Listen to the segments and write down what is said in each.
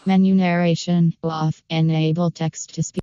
Menu narration off. Enable text to speak.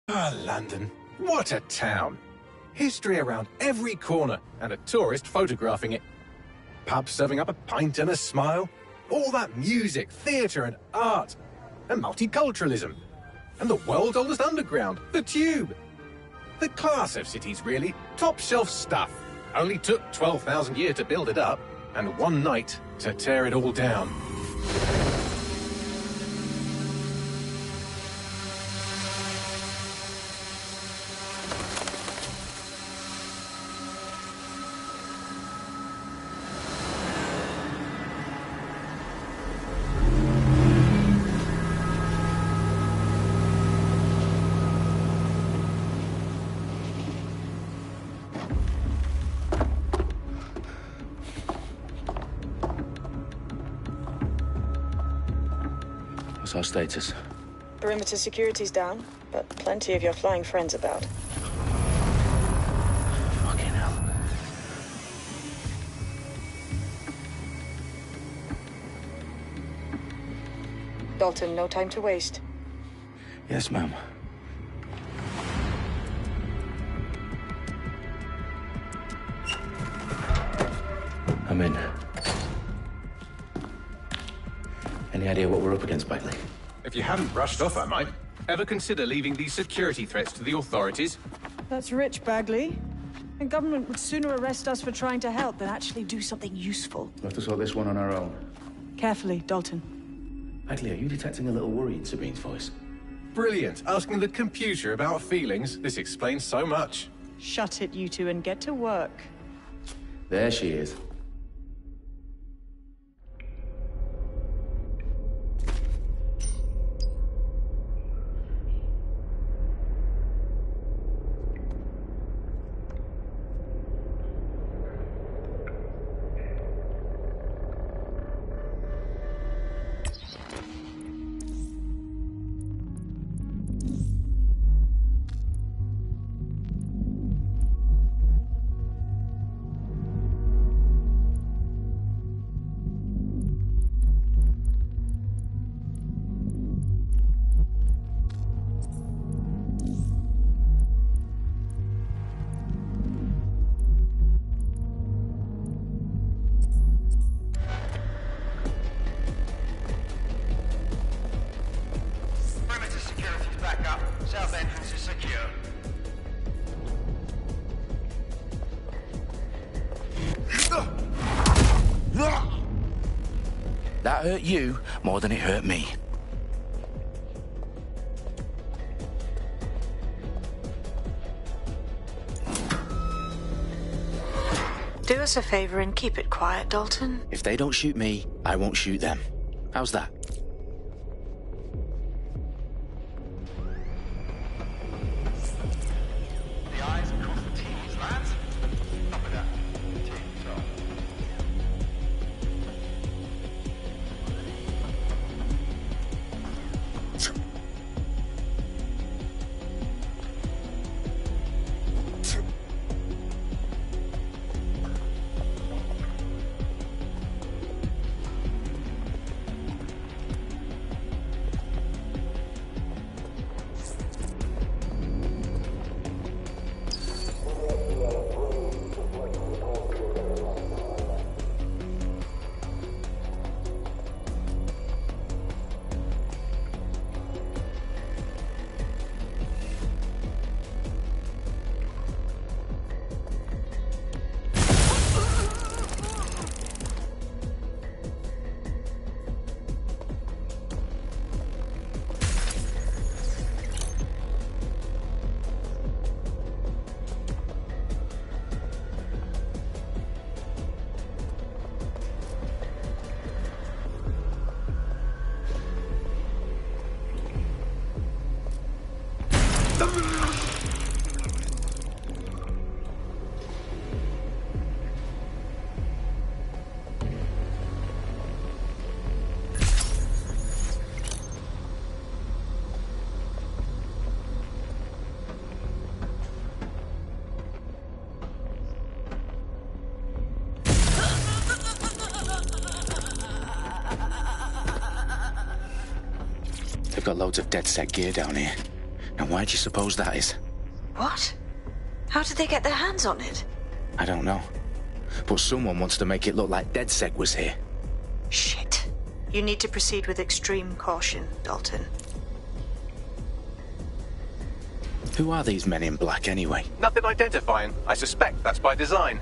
Ah, London. What a town. History around every corner, and a tourist photographing it. Pubs serving up a pint and a smile. All that music, theatre and art. And multiculturalism. And the world's oldest underground, the Tube. The class of cities, really. Top shelf stuff. Only took 12,000 years to build it up, and one night to tear it all down. What's our status? Perimeter security's down, but plenty of your flying friends about. Fucking hell. Dalton, no time to waste. Yes, ma'am. I'm in. Any idea what we're up against, Bagley? If you haven't brushed off, I might. Ever consider leaving these security threats to the authorities? That's rich, Bagley. The government would sooner arrest us for trying to help than actually do something useful. We'll have to sort this one on our own. Carefully, Dalton. Bagley, are you detecting a little worry in Sabine's voice? Brilliant. Asking the computer about feelings. This explains so much. Shut it, you two, and get to work. There she is. That hurt you more than it hurt me. Do us a favor and keep it quiet, Dalton. If they don't shoot me, I won't shoot them. How's that? The eyes across the T's, lads. Copy that. Team control. They've got loads of DedSec gear down here. And why do you suppose that is? What? How did they get their hands on it? I don't know. But someone wants to make it look like DedSec was here. Shit. You need to proceed with extreme caution, Dalton. Who are these men in black anyway? Nothing identifying. I suspect that's by design.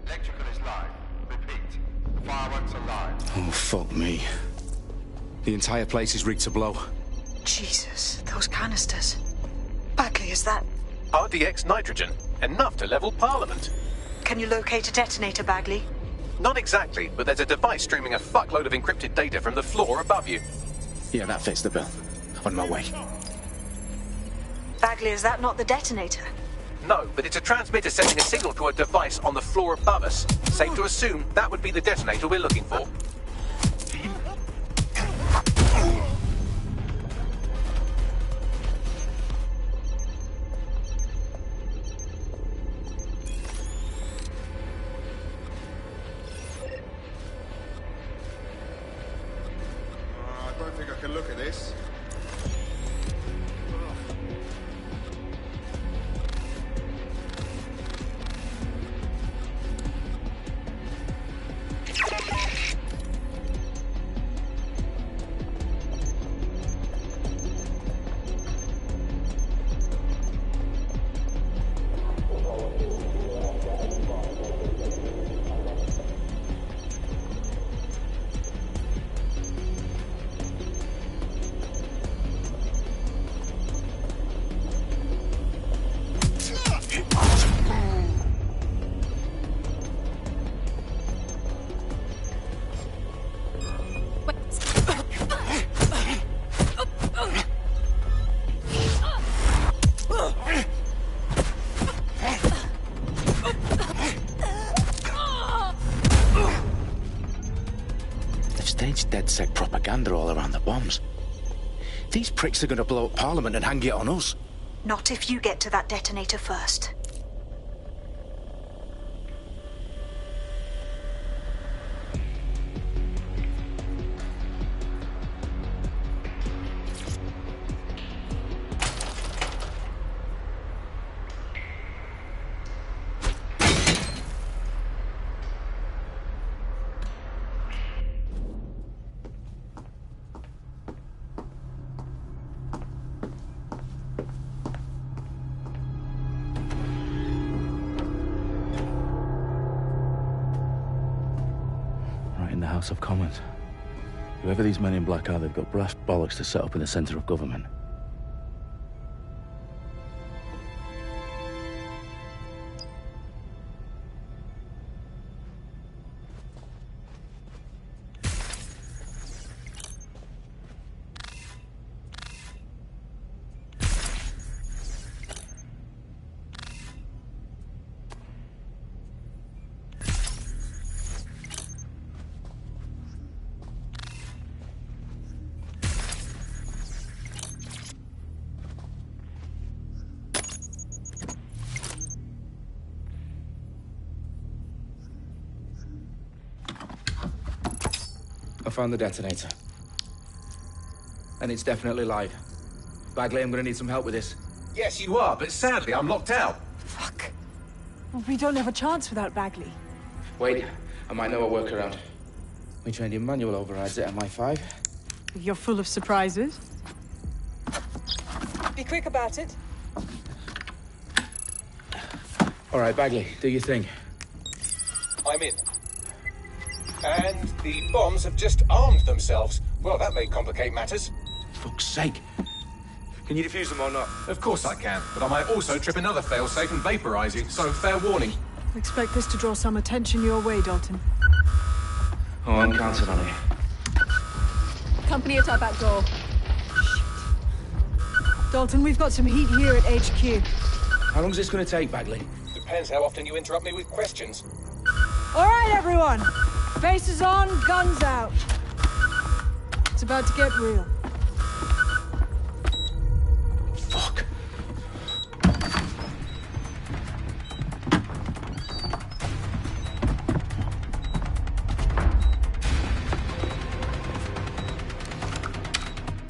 Electrical is live. Repeat. Fireworks are live. Oh, fuck me. The entire place is rigged to blow. Jesus, those canisters. Bagley, is that... RDX nitrogen. Enough to level Parliament. Can you locate a detonator, Bagley? Not exactly, but there's a device streaming a fuckload of encrypted data from the floor above you. Yeah, that fits the bill. On my way. Bagley, is that not the detonator? No, but it's a transmitter sending a signal to a device on the floor above us. Safe to assume that would be the detonator we're looking for. I don't think I can look at this. Staged DedSec propaganda all around the bombs. These pricks are going to blow up Parliament and hang it on us. Not if you get to that detonator first. House of Commons. Whoever these men in black are, they've got brass bollocks to set up in the centre of government. I found the detonator. And it's definitely live. Bagley, I'm gonna need some help with this. Yes, you are, but sadly, I'm locked out. Fuck. Well, we don't have a chance without Bagley. Wait, I might know a workaround. We trained in manual overrides at MI5. You're full of surprises. Be quick about it. All right, Bagley, do your thing. I'm in. And the bombs have just armed themselves. Well, that may complicate matters. Fuck's sake. Can you defuse them or not? Of course I can, but I might also trip another failsafe and vaporize you, so fair warning. Expect this to draw some attention your way, Dalton. Oh, I'm counting on it. Company at our back door. Shit. Dalton, we've got some heat here at HQ. How long is this gonna take, Bagley? Depends how often you interrupt me with questions. All right, everyone. Faces on, guns out. It's about to get real. Fuck.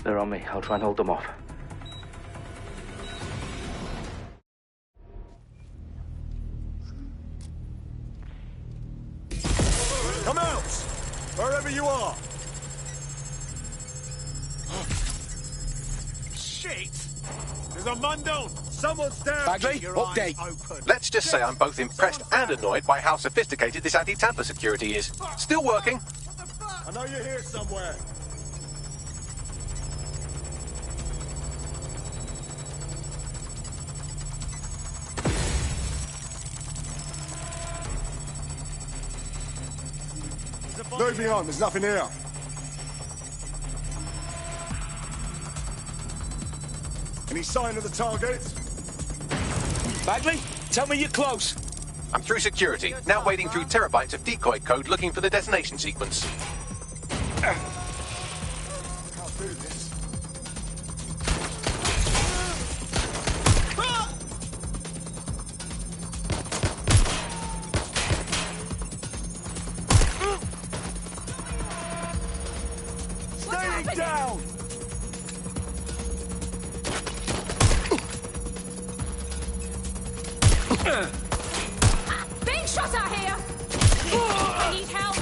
They're on me. I'll try and hold them off. Come out! Wherever you are! Shit! There's a man down! Someone's down! Bagley, Your update. eyes open. Let's just say I'm both impressed and annoyed by how sophisticated this anti-tamper security is. Still working. I know you're here somewhere. Look behind, there's nothing here. Any sign of the target? Bagley, tell me you're close. I'm through security, now wading through terabytes of decoy code looking for the detonation sequence. Can't do this. Staying down! Being shot out here! I need help!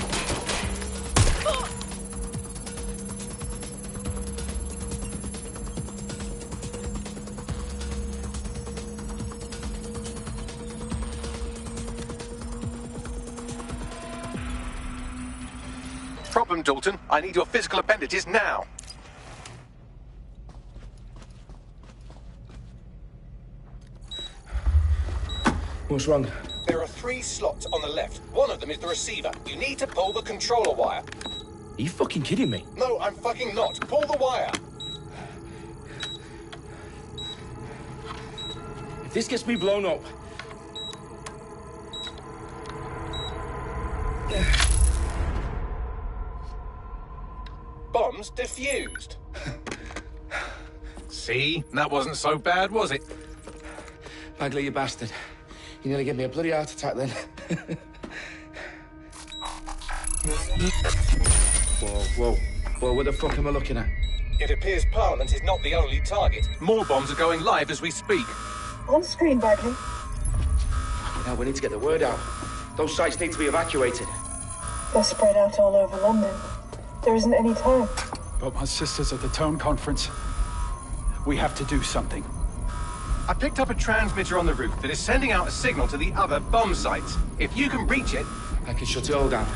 Problem, Dalton. I need your physical appendages now. What's wrong? There are 3 slots on the left. One of them is the receiver. You need to pull the controller wire. Are you fucking kidding me? No, I'm fucking not. Pull the wire. If this gets me blown up... Bombs defused. See? That wasn't so bad, was it? Bagley, you bastard. You nearly gave me a bloody heart attack then. Whoa. What the fuck am I looking at? It appears Parliament is not the only target. More bombs are going live as we speak. On screen, Bagley. Now we need to get the word out. Those sites need to be evacuated. They're spread out all over London. There isn't any time. But my sister's at the town conference. We have to do something. I picked up a transmitter on the roof that is sending out a signal to the other bomb sites. If you can reach it... I can shut it all down.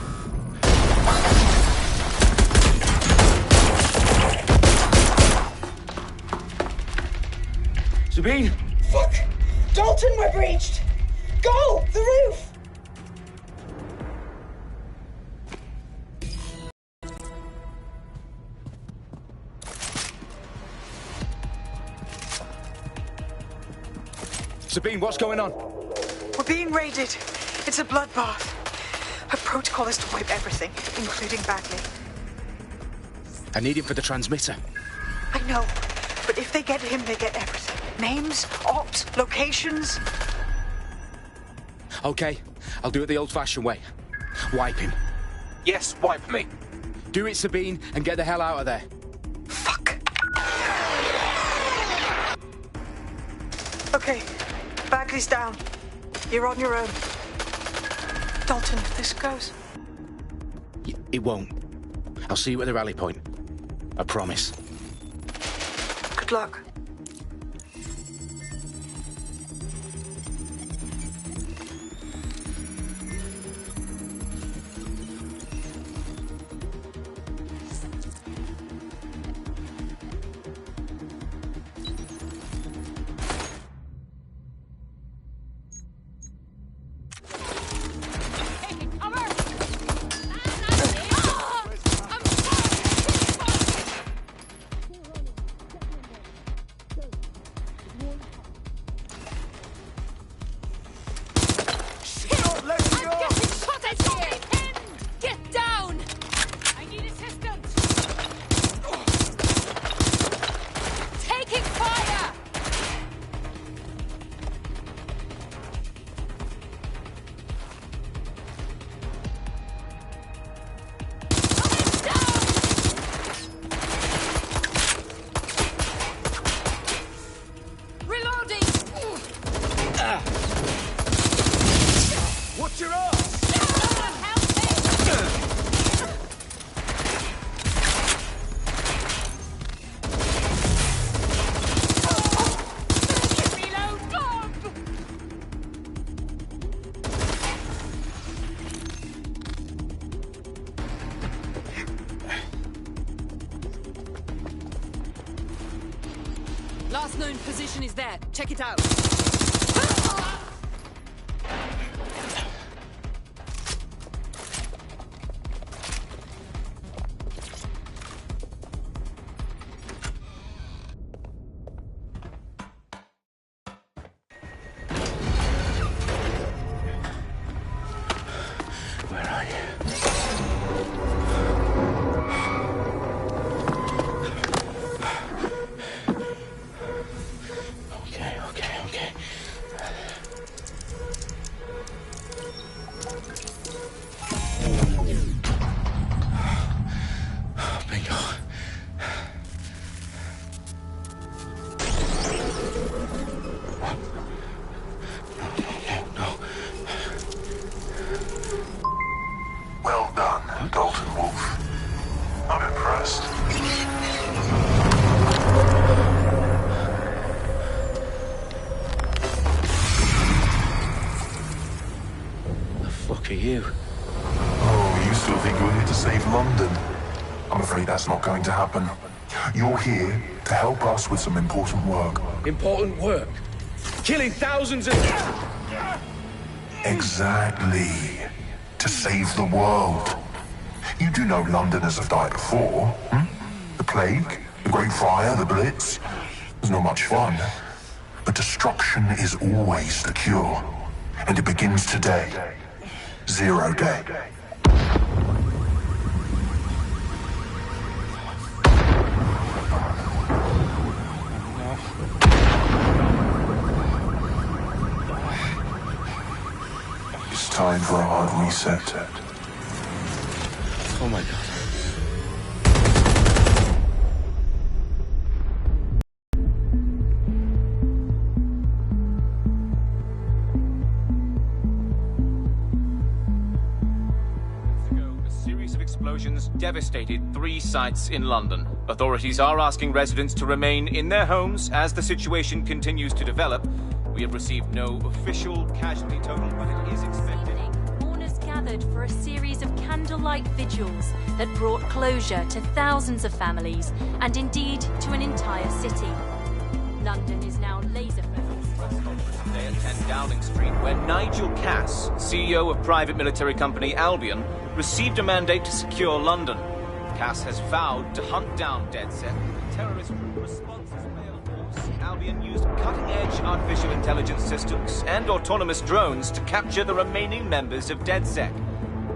Sabine! Fuck! Dalton, we're breached! Go! The roof! Sabine, what's going on? We're being raided. It's a bloodbath. Our protocol is to wipe everything, including Bagley. I need him for the transmitter. I know, but if they get him, they get everything. Names, ops, locations. Okay, I'll do it the old-fashioned way. Wipe him. Yes, wipe me. Do it, Sabine, and get the hell out of there. Fuck. Okay, Bagley's down. You're on your own. Dalton, if this goes... It won't. I'll see you at the rally point. I promise. Good luck. Last known position is there. Check it out. Where are you? Okay. Bingo. No. Well done, Dalton Wolf. I'm impressed. The fuck are you? Oh, you still think you're here to save London? I'm afraid that's not going to happen. You're here to help us with some important work. Important work? Killing thousands of... Exactly. To save the world. You do know Londoners have died before, hmm? The Plague, the Great Fire, the Blitz. It's not much fun. But destruction is always the cure. And it begins today. Zero Day. It's time for a hard reset. Oh my god. Explosions devastated 3 sites in London. Authorities are asking residents to remain in their homes as the situation continues to develop. We have received no official casualty total, but it is expected. Mourners gathered for a series of candlelight vigils that brought closure to thousands of families and indeed to an entire city. London is now laser-focused. Today at 10 Downing Street, where Nigel Cass, CEO of private military company Albion, received a mandate to secure London. Cass has vowed to hunt down DedSec, the terrorist group response as mail force. Albion used cutting-edge artificial intelligence systems and autonomous drones to capture the remaining members of DedSec.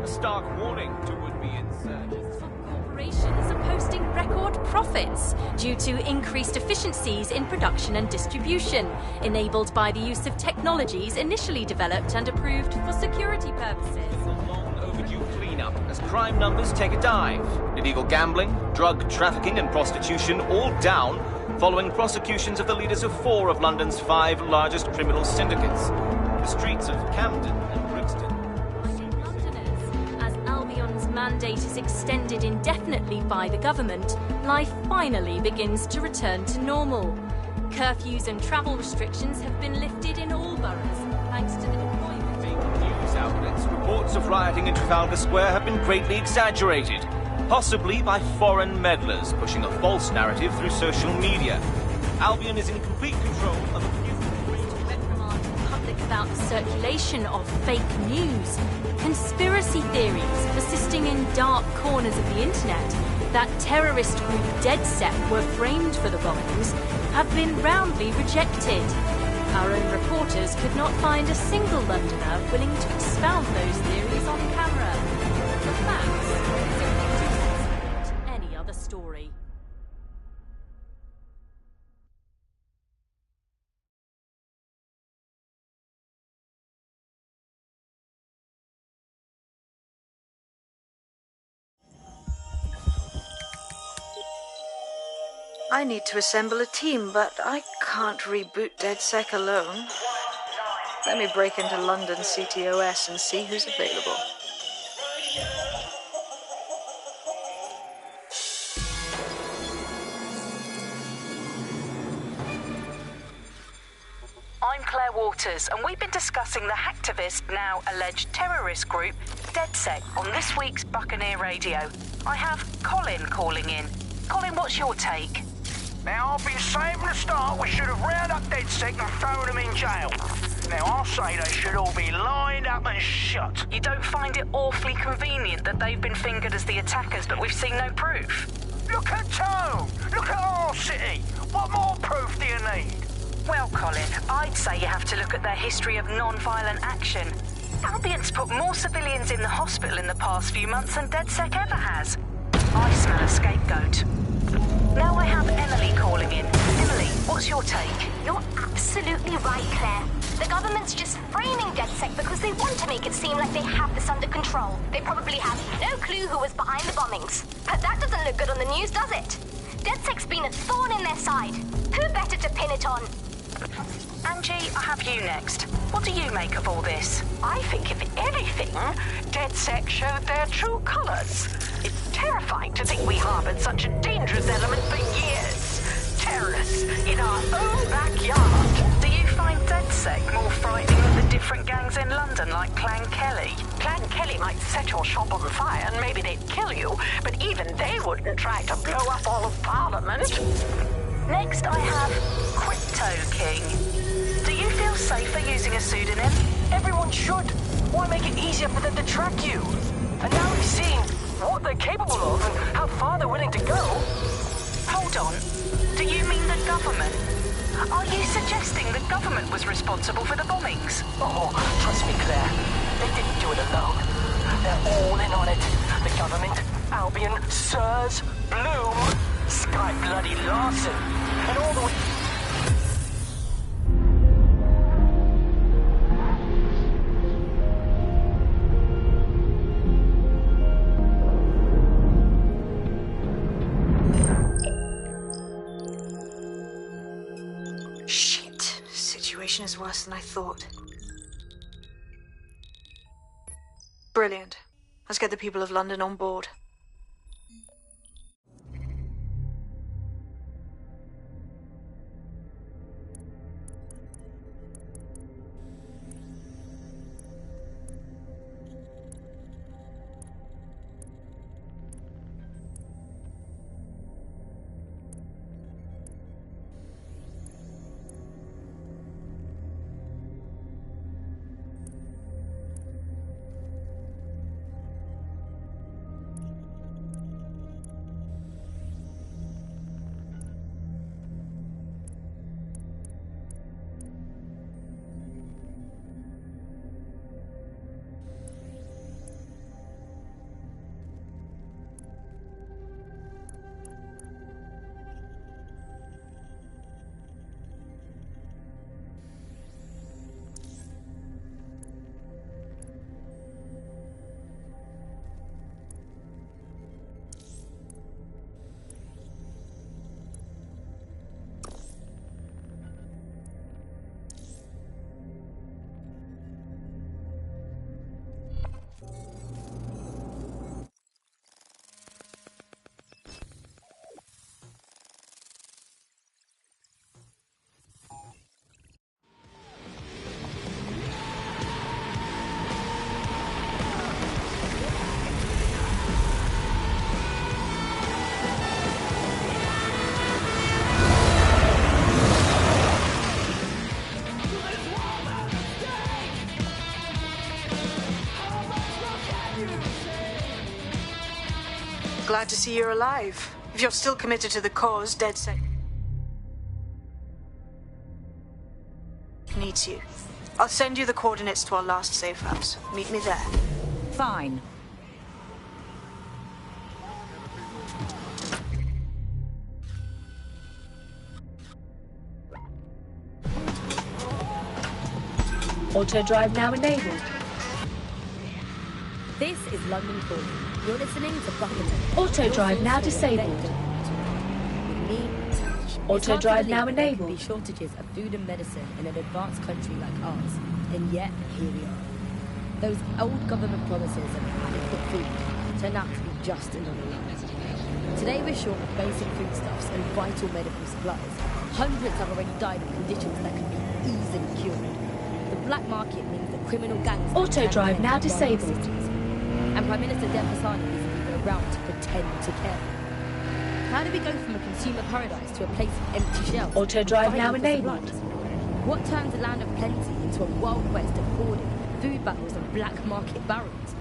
A stark warning to would-be insurgents. Corporations are posting record profits due to increased efficiencies in production and distribution, enabled by the use of technologies initially developed and approved for security purposes. Overdue cleanup as crime numbers take a dive. Illegal gambling, drug trafficking and prostitution all down following prosecutions of the leaders of 4 of London's 5 largest criminal syndicates. The streets of Camden and Brixton. As Albion's mandate is extended indefinitely by the government, life finally begins to return to normal. Curfews and travel restrictions have been lifted in all boroughs, thanks to the deployment. News outlets, reports of rioting in Trafalgar Square have been greatly exaggerated, possibly by foreign meddlers pushing a false narrative through social media. Albion is in complete control of a few reprimand the public about the circulation of fake news, conspiracy theories persisting in dark corners of the internet that terrorist group DedSec were framed for the bombings have been roundly rejected. Our own reporters could not find a single Londoner willing to expound those theories on camera. The facts simply support any other story. I need to assemble a team, but I can't reboot DedSec alone. Let me break into London CTOS and see who's available. I'm Claire Waters, and we've been discussing the hacktivist, now alleged terrorist group, DedSec, on this week's Buccaneer Radio. I have Colin calling in. Colin, what's your take? Now, I've been saying from the start we should have rounded up DedSec and thrown them in jail. Now, I'll say they should all be lined up and shot. You don't find it awfully convenient that they've been fingered as the attackers, but we've seen no proof? Look at Tone! Look at our city! What more proof do you need? Well, Colin, I'd say you have to look at their history of non-violent action. Albion's put more civilians in the hospital in the past few months than DedSec ever has. I smell a scapegoat. Now I have Emily calling in. Emily, what's your take? You're absolutely right, Claire. The government's just framing DedSec because they want to make it seem like they have this under control. They probably have no clue who was behind the bombings. But that doesn't look good on the news, does it? DedSec's been a thorn in their side. Who better to pin it on? Angie, I have you next. What do you make of all this? I think, if anything, DedSec showed their true colors. It's terrifying to think we harbored such a dangerous element for years. Terrorists in our own backyard. Do you find DedSec more frightening than the different gangs in London, like Clan Kelly? Clan Kelly might set your shop on fire and maybe they'd kill you, but even they wouldn't try to blow up all of Parliament. Next, I have Crypto King. Do you feel safer using a pseudonym? Everyone should. Why make it easier for them to track you? And now we've seen what they're capable of and how far they're willing to go. Hold on. Do you mean the government? Are you suggesting the government was responsible for the bombings? Oh, trust me, Claire. They didn't do it alone. They're all in on it. The government, Albion, SIRS, Bloom, Sky Bloody Larson, and all the way... Shit. Situation is worse than I thought. Brilliant. Let's get the people of London on board. glad to see you're alive. If you're still committed to the cause, DedSec needs you. I'll send you the coordinates to our last safe house. Meet me there. Fine. Auto drive now enabled. This is London Calling. You're listening to Buckingham. Auto drive now disabled. With me, Auto drive now there can enabled. be shortages of food and medicine in an advanced country like ours, and yet here we are. Those old government promises of adequate food turn out to be just another lie. Today we're short of basic foodstuffs and vital medical supplies. Hundreds have already died of conditions that can be easily cured. The black market means that criminal gangs... Auto drive now disabled. And Prime Minister Dev Hasani isn't even around to pretend to care. How do we go from a consumer paradise to a place of empty shelves? Auto drive now fighting for enabled. supplies? What turns a land of plenty into a wild west of hoarding, food battles and black market barons?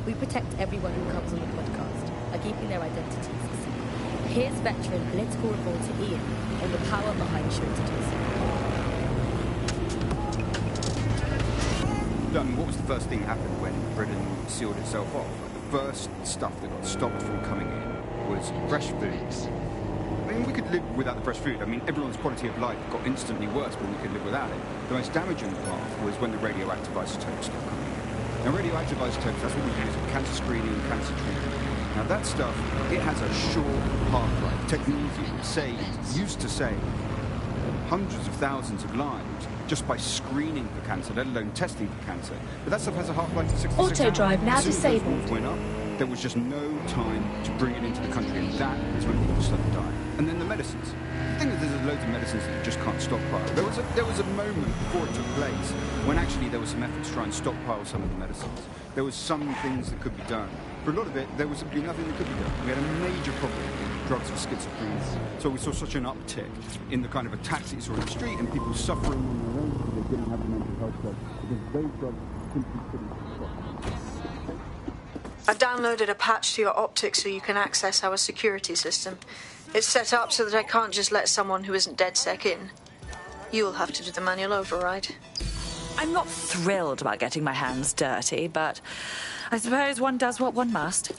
We protect everyone who comes on the podcast by keeping their identities secret. Here's veteran political reporter Ian on the power behind shortages. What was the first thing that happened when Britain sealed itself off? The first stuff that got stopped from coming in was fresh foods. I mean, we could live without the fresh food. I mean, everyone's quality of life got instantly worse, but we could live without it. The most damaging part was when the radioactive isotopes started coming in. Now, radioactive isotopes, that's what we use for cancer screening, cancer treatment. Now, that stuff, it has a short half-life. Technology used to save hundreds of thousands of lives just by screening for cancer, let alone testing for cancer. But that stuff has a half-life of 66 hours. Auto drive now As soon as those disabled. rules went up, there was just no time to bring it into the country, and that is when people started dying. And then the medicines. The thing is, there's loads of medicines that you just can't stockpile. There was a moment before it took place when actually there was some effort to try and stockpile some of the medicines. There was some things that could be done. For a lot of it, there was simply nothing that could be done. We had a major problem with drugs for schizophrenia. So we saw such an uptick in the kind of attacks that you saw in the street and people suffering on their own because they didn't have the mental health drugs, because those drugs simply couldn't be stopped. I've downloaded a patch to your optics so you can access our security system. It's set up so that I can't just let someone who isn't DedSec in. You'll have to do the manual override. I'm not thrilled about getting my hands dirty, but I suppose one does what one must.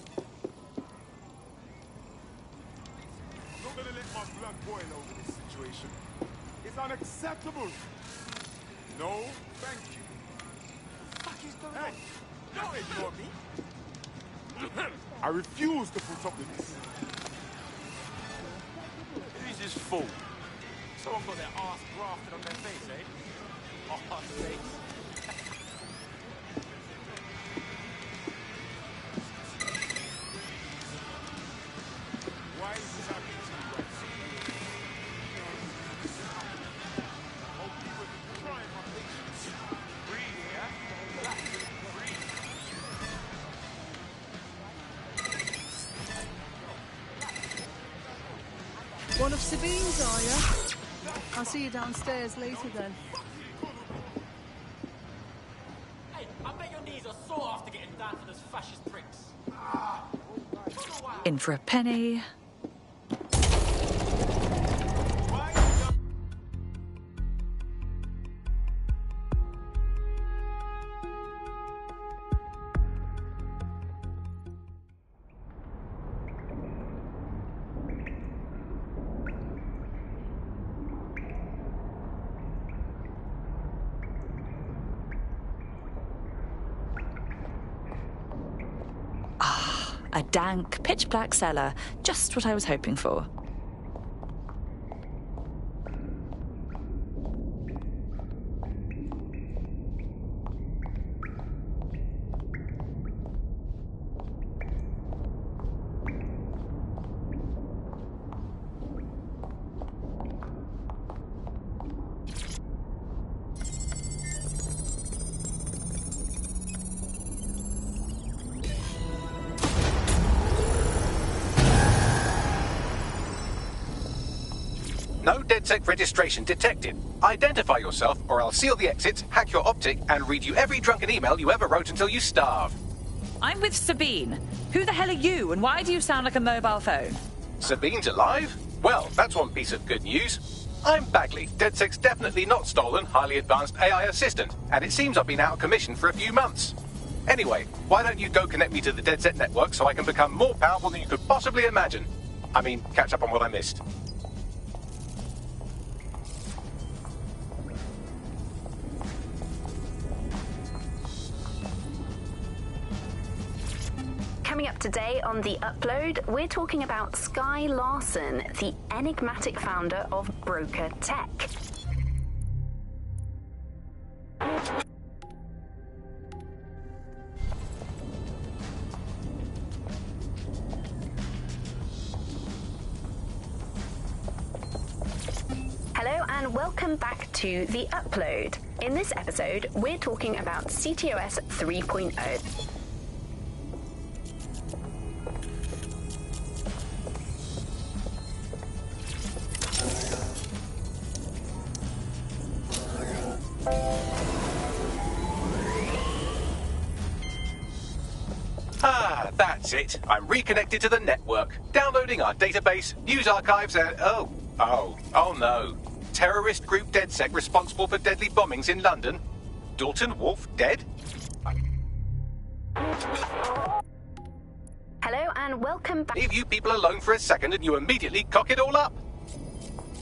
Not gonna let my blood boil over this situation. It's unacceptable. No, thank you. What the fuck is going on? Don't ignore me. I refuse to put up with this. Who's this fool? Someone got their ass grafted on their face, eh? Arse face. Why is this happening to you guys? Oh, people are trying my patience. Breathe, yeah? Relax, breathe. One of Sabine's, are you? I'll see you downstairs later then. Hey, I bet your knees are sore after getting down for those fascist pricks. In for a penny. A dank, pitch-black cellar. Just what I was hoping for. No DedSec registration detected. Identify yourself, or I'll seal the exits, hack your optic, and read you every drunken email you ever wrote until you starve. I'm with Sabine. Who the hell are you, and why do you sound like a mobile phone? Sabine's alive? Well, that's one piece of good news. I'm Bagley, DedSec's definitely not stolen, highly advanced AI assistant, and it seems I've been out of commission for a few months. Anyway, why don't you go connect me to the DedSec network so I can become more powerful than you could possibly imagine? I mean, catch up on what I missed. Coming up today on The Upload, we're talking about Skye Larson, the enigmatic founder of Broker Tech. Hello and welcome back to The Upload. In this episode, we're talking about CTOS 3.0. That's it. I'm reconnected to the network, downloading our database, news archives, and oh no. Terrorist group DedSec responsible for deadly bombings in London? Dalton Wolf dead? Hello and welcome back. Leave you people alone for a second and you immediately cock it all up.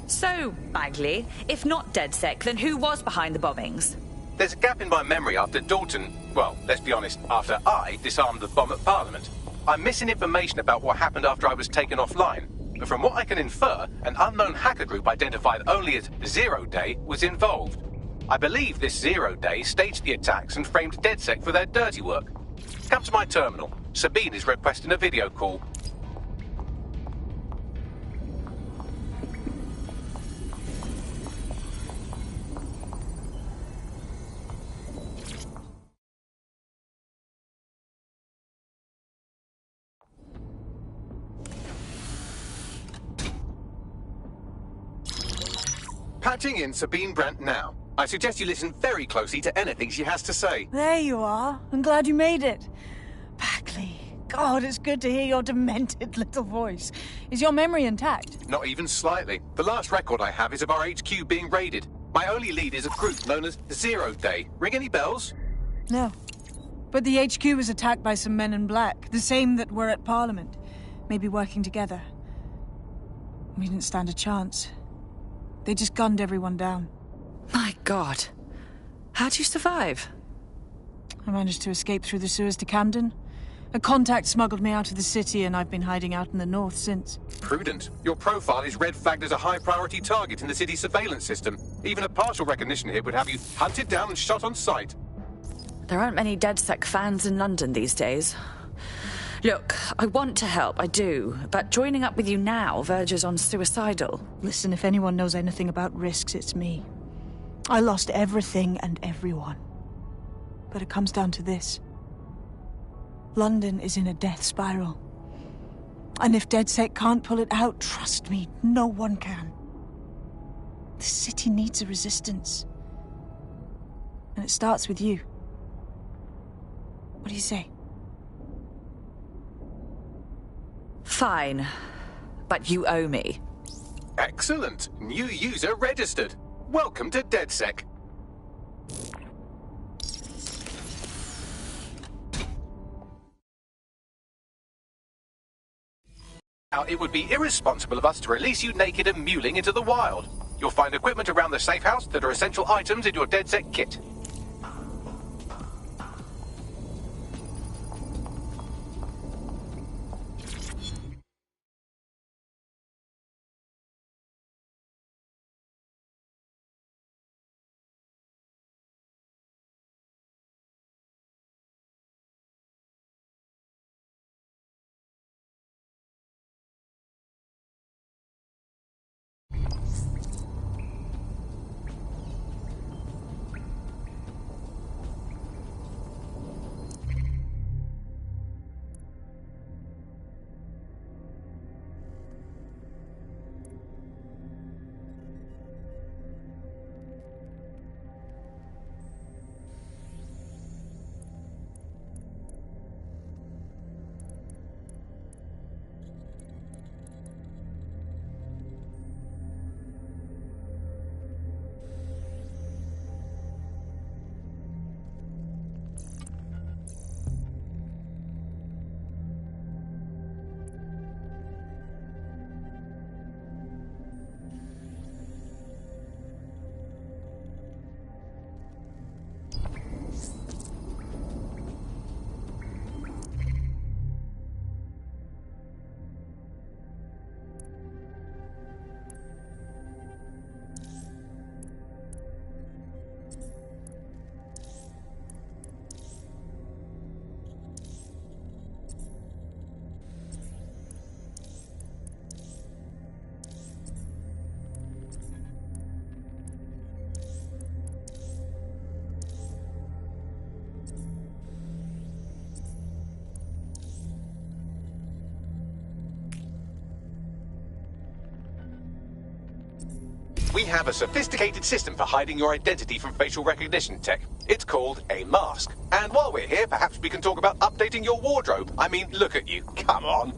So, Bagley, if not DedSec, then who was behind the bombings? There's a gap in my memory after Dalton, well, let's be honest, after I disarmed the bomb at Parliament. I'm missing information about what happened after I was taken offline. But from what I can infer, an unknown hacker group identified only as Zero Day was involved. I believe this Zero Day staged the attacks and framed DedSec for their dirty work. Come to my terminal. Sabine is requesting a video call. Patching in Sabine Brandt now. I suggest you listen very closely to anything she has to say. There you are. I'm glad you made it. Bagley, God, it's good to hear your demented little voice. Is your memory intact? Not even slightly. The last record I have is of our HQ being raided. My only lead is a group known as Zero Day. Ring any bells? No. But the HQ was attacked by some men in black, the same that were at Parliament. Maybe working together. We didn't stand a chance. They just gunned everyone down. My God. How'd you survive? I managed to escape through the sewers to Camden. A contact smuggled me out of the city, and I've been hiding out in the north since. Prudent. Your profile is red flagged as a high-priority target in the city's surveillance system. Even a partial recognition hit would have you hunted down and shot on sight. There aren't many DedSec fans in London these days. Look, I want to help, I do, but joining up with you now verges on suicidal. Listen, if anyone knows anything about risks, it's me. I lost everything and everyone. But it comes down to this. London is in a death spiral. And if DedSec can't pull it out, trust me, no one can. The city needs a resistance. And it starts with you. What do you say? Fine, but you owe me. Excellent. New user registered. Welcome to DedSec. Now, it would be irresponsible of us to release you naked and mewling into the wild. You'll find equipment around the safe house that are essential items in your DedSec kit. We have a sophisticated system for hiding your identity from facial recognition tech. It's called a mask. And while we're here, perhaps we can talk about updating your wardrobe. I mean, look at you. Come on.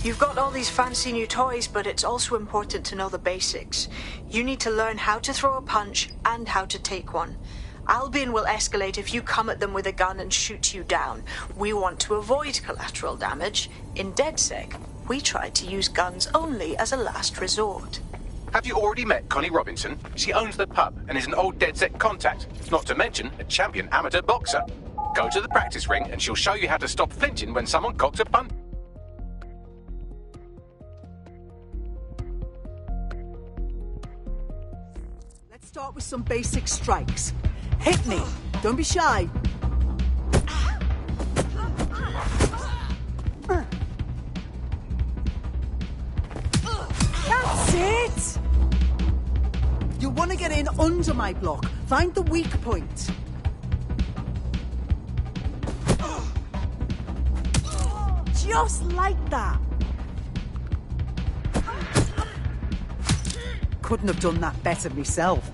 You've got all these fancy new toys, but it's also important to know the basics. You need to learn how to throw a punch and how to take one. Albion will escalate if you come at them with a gun and shoot you down. We want to avoid collateral damage. In DedSec, we try to use guns only as a last resort. Have you already met Connie Robinson? She owns the pub and is an old DedSec contact, not to mention a champion amateur boxer. Go to the practice ring and she'll show you how to stop flinching when someone cocks a punch. Start with some basic strikes. Hit me. Don't be shy. That's it! You want to get in under my block. Find the weak point. Just like that. Couldn't have done that better myself.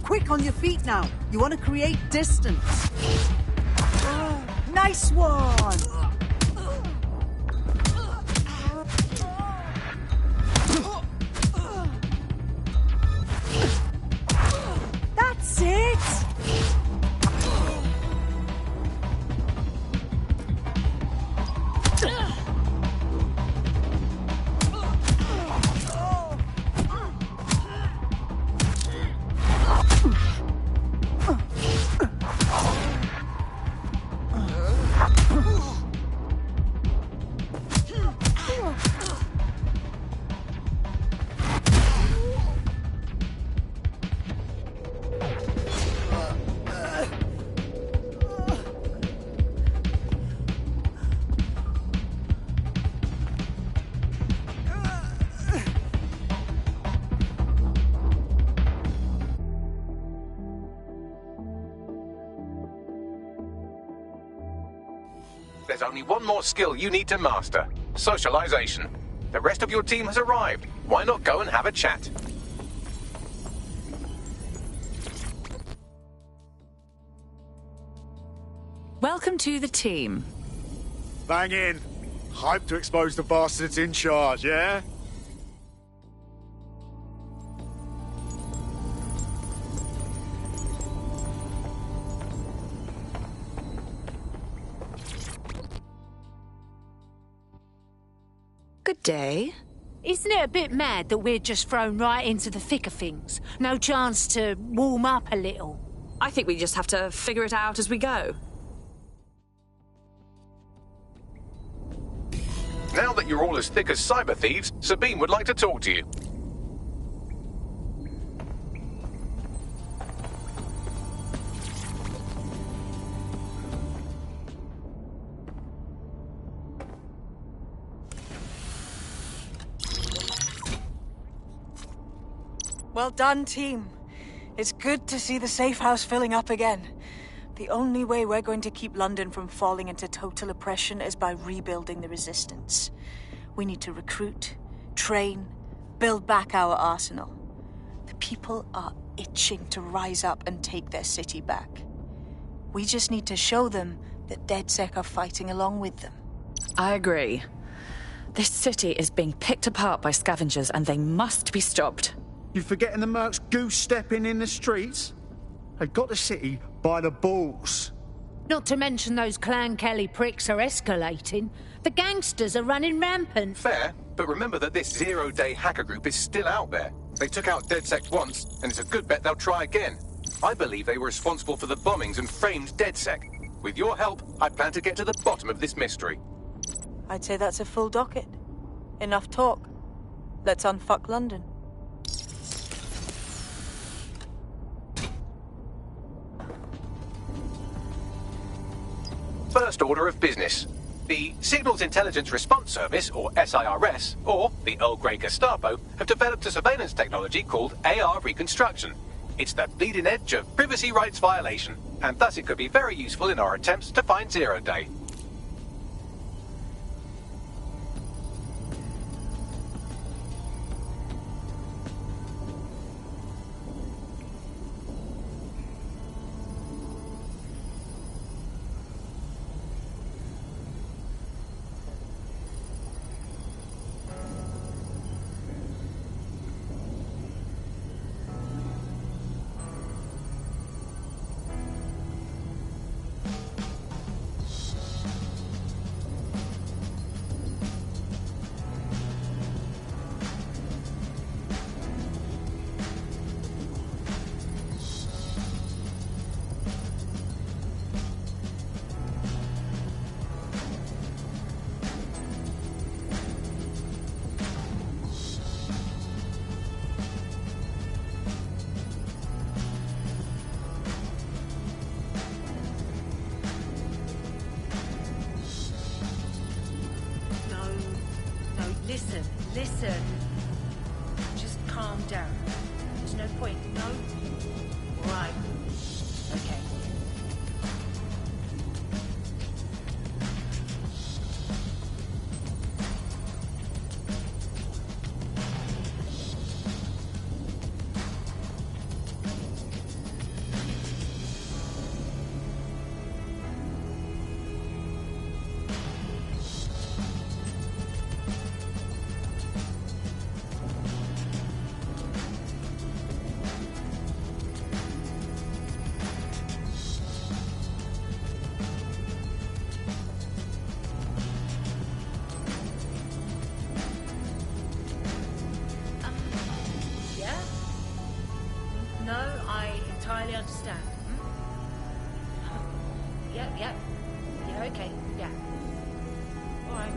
Quick on your feet now. You want to create distance. Nice one. That's it. There's only one more skill you need to master: socialization. The rest of your team has arrived. Why not go and have a chat? Welcome to the team. Bang in. Hype to expose the bastards in charge, yeah? Good day. Isn't it a bit mad that we're just thrown right into the thick of things? No chance to warm up a little? I think we just have to figure it out as we go. Now that you're all as thick as cyber thieves, Sabine would like to talk to you. Well done, team. It's good to see the safe house filling up again. The only way we're going to keep London from falling into total oppression is by rebuilding the resistance. We need to recruit, train, build back our arsenal. The people are itching to rise up and take their city back. We just need to show them that DedSec are fighting along with them. I agree. This city is being picked apart by scavengers and they must be stopped. You forgetting the mercs goose-stepping in the streets? They got the city by the balls. Not to mention those Clan Kelly pricks are escalating. The gangsters are running rampant. Fair, but remember that this zero-day hacker group is still out there. They took out DedSec once, and it's a good bet they'll try again. I believe they were responsible for the bombings and framed DedSec. With your help, I plan to get to the bottom of this mystery. I'd say that's a full docket. Enough talk. Let's unfuck London. First order of business. The Signals Intelligence Response Service, or SIRS, or the Earl Grey Gestapo, have developed a surveillance technology called AR Reconstruction. It's the bleeding edge of privacy rights violation, and thus it could be very useful in our attempts to find Zero Day. Listen. Just calm down. There's no point. No? All right. Okay. Understand. Yeah, okay, yeah. All right.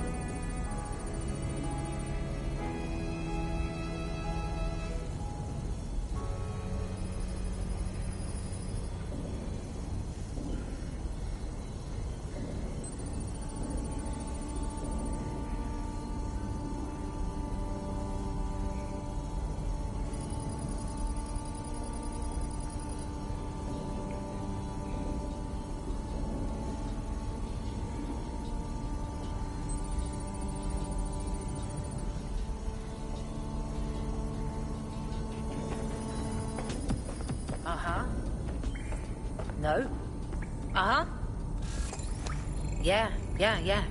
Yeah. Yeah,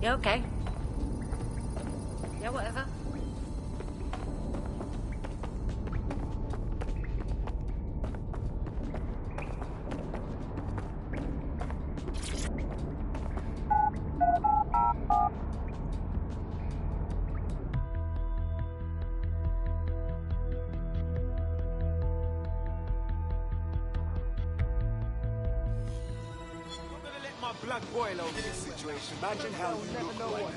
okay. Yeah, whatever. Blood boil over this situation. Imagine how you look like.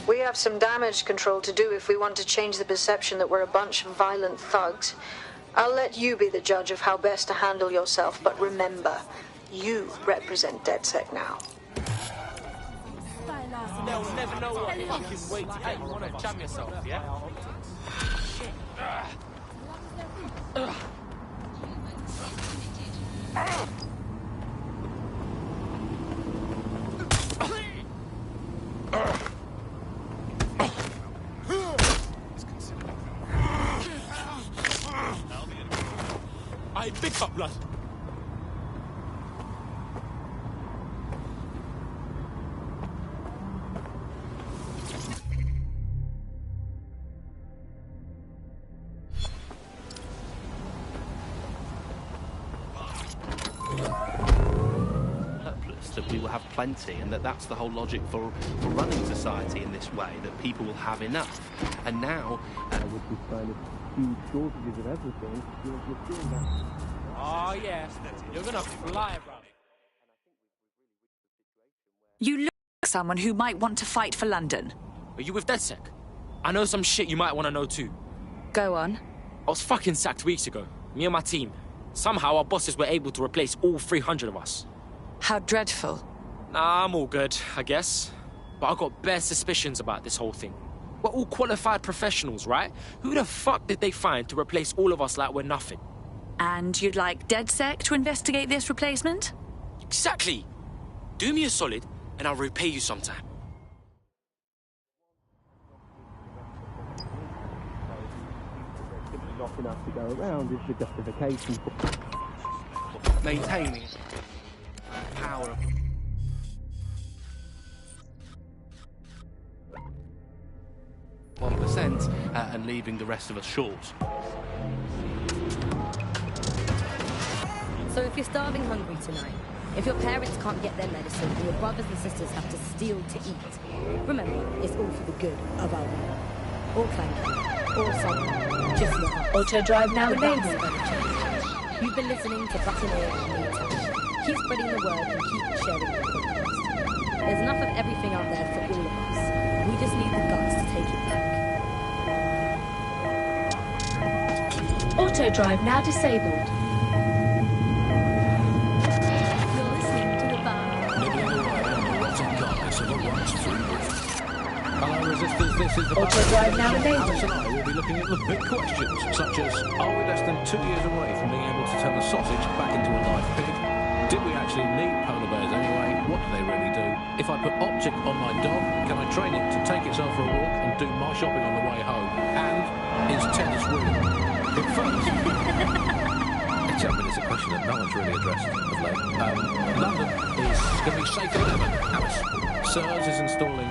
We have some damage control to do if we want to change the perception that we're a bunch of violent thugs. I'll let you be the judge of how best to handle yourself, but remember, you represent DedSec now. They'll never know what fucking way to get you want to jam yourself, yeah? Shit. I pick up blood. That we will have plenty, and that's the whole logic for running society in this way, that people will have enough. And now, with this kind of huge shortages of everything, you're seeing that. Oh, yeah. You're gonna fly, bro. You look like someone who might want to fight for London. Are you with DedSec? I know some shit you might want to know too. Go on. I was fucking sacked weeks ago, me and my team. Somehow our bosses were able to replace all 300 of us. How dreadful. Nah, I'm all good, I guess. But I got bare suspicions about this whole thing. We're all qualified professionals, right? Who the fuck did they find to replace all of us like we're nothing? And you'd like DedSec to investigate this replacement? Exactly. Do me a solid, and I'll repay you sometime. Not enough to go around is the justification for maintaining power. And leaving the rest of us short. So if you're starving hungry tonight, if your parents can't get their medicine and your brothers and sisters have to steal to eat, remember, it's all for the good of our world. Or clanky, or something, just your heart. Auto drive now enabled. You've been listening to Button Ear and Me Touch. Keep spreading the word and keep sharing the podcast. There's enough of everything out there for all of us. We just need the guts to take it back. Auto drive now disabled. You're listening to the bar. Hello, Resistors, this is the Auto drive now enabled. Alice and I will be looking at the big questions, such as, are we less than 2 years away from being able to turn a sausage back into a live pig? Did we actually need polar bears anyway? What do they really do? If I put Optic on my dog, can I train it to take itself for a walk and do my shopping on the way home? And is tennis real? But first, it's a question that no one's really addressed of late. London is going to be safer than ever. Alice, SIRS is installing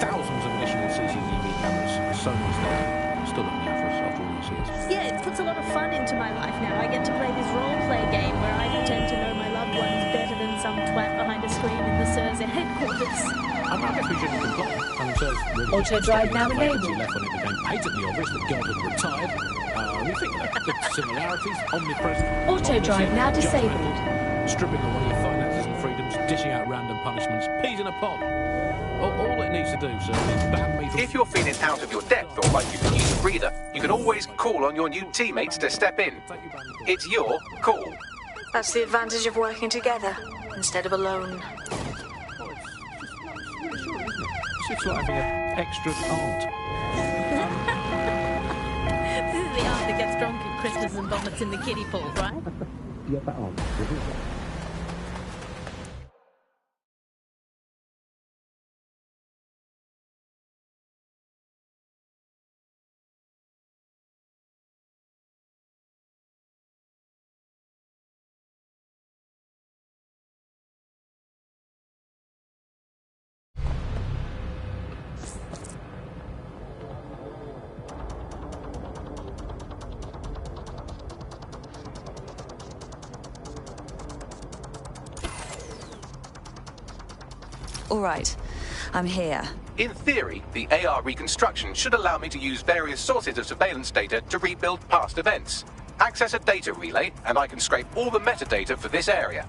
thousands of additional CCTV cameras. Sony's there, still looking out for us after all these years. Yeah, it puts a lot of fun into my life now. I get to play this role-play game where I pretend to know my loved ones better than some twat behind a screen in the SIRS headquarters. I guess we shouldn't complain. SIRS really Auto drive now enabled. Left when it became patently obvious that God had retired. We think that the similarities, omnipresent. Auto drive now disabled. Stripping away your finances and freedoms, dishing out random punishments, peas in a pod. All it needs to do, sir, is ban me from... If you're feeling out of your depth or like you could use a breather, you can always call on your new teammates to step in. It's your call. That's the advantage of working together instead of alone. It's just like having an extra aunt. This is the aunt that gets drunk at Christmas and vomits in the kiddie pool, right? Yeah, that aunt. All right. I'm here. In theory, the AR reconstruction should allow me to use various sources of surveillance data to rebuild past events. Access a data relay, and I can scrape all the metadata for this area.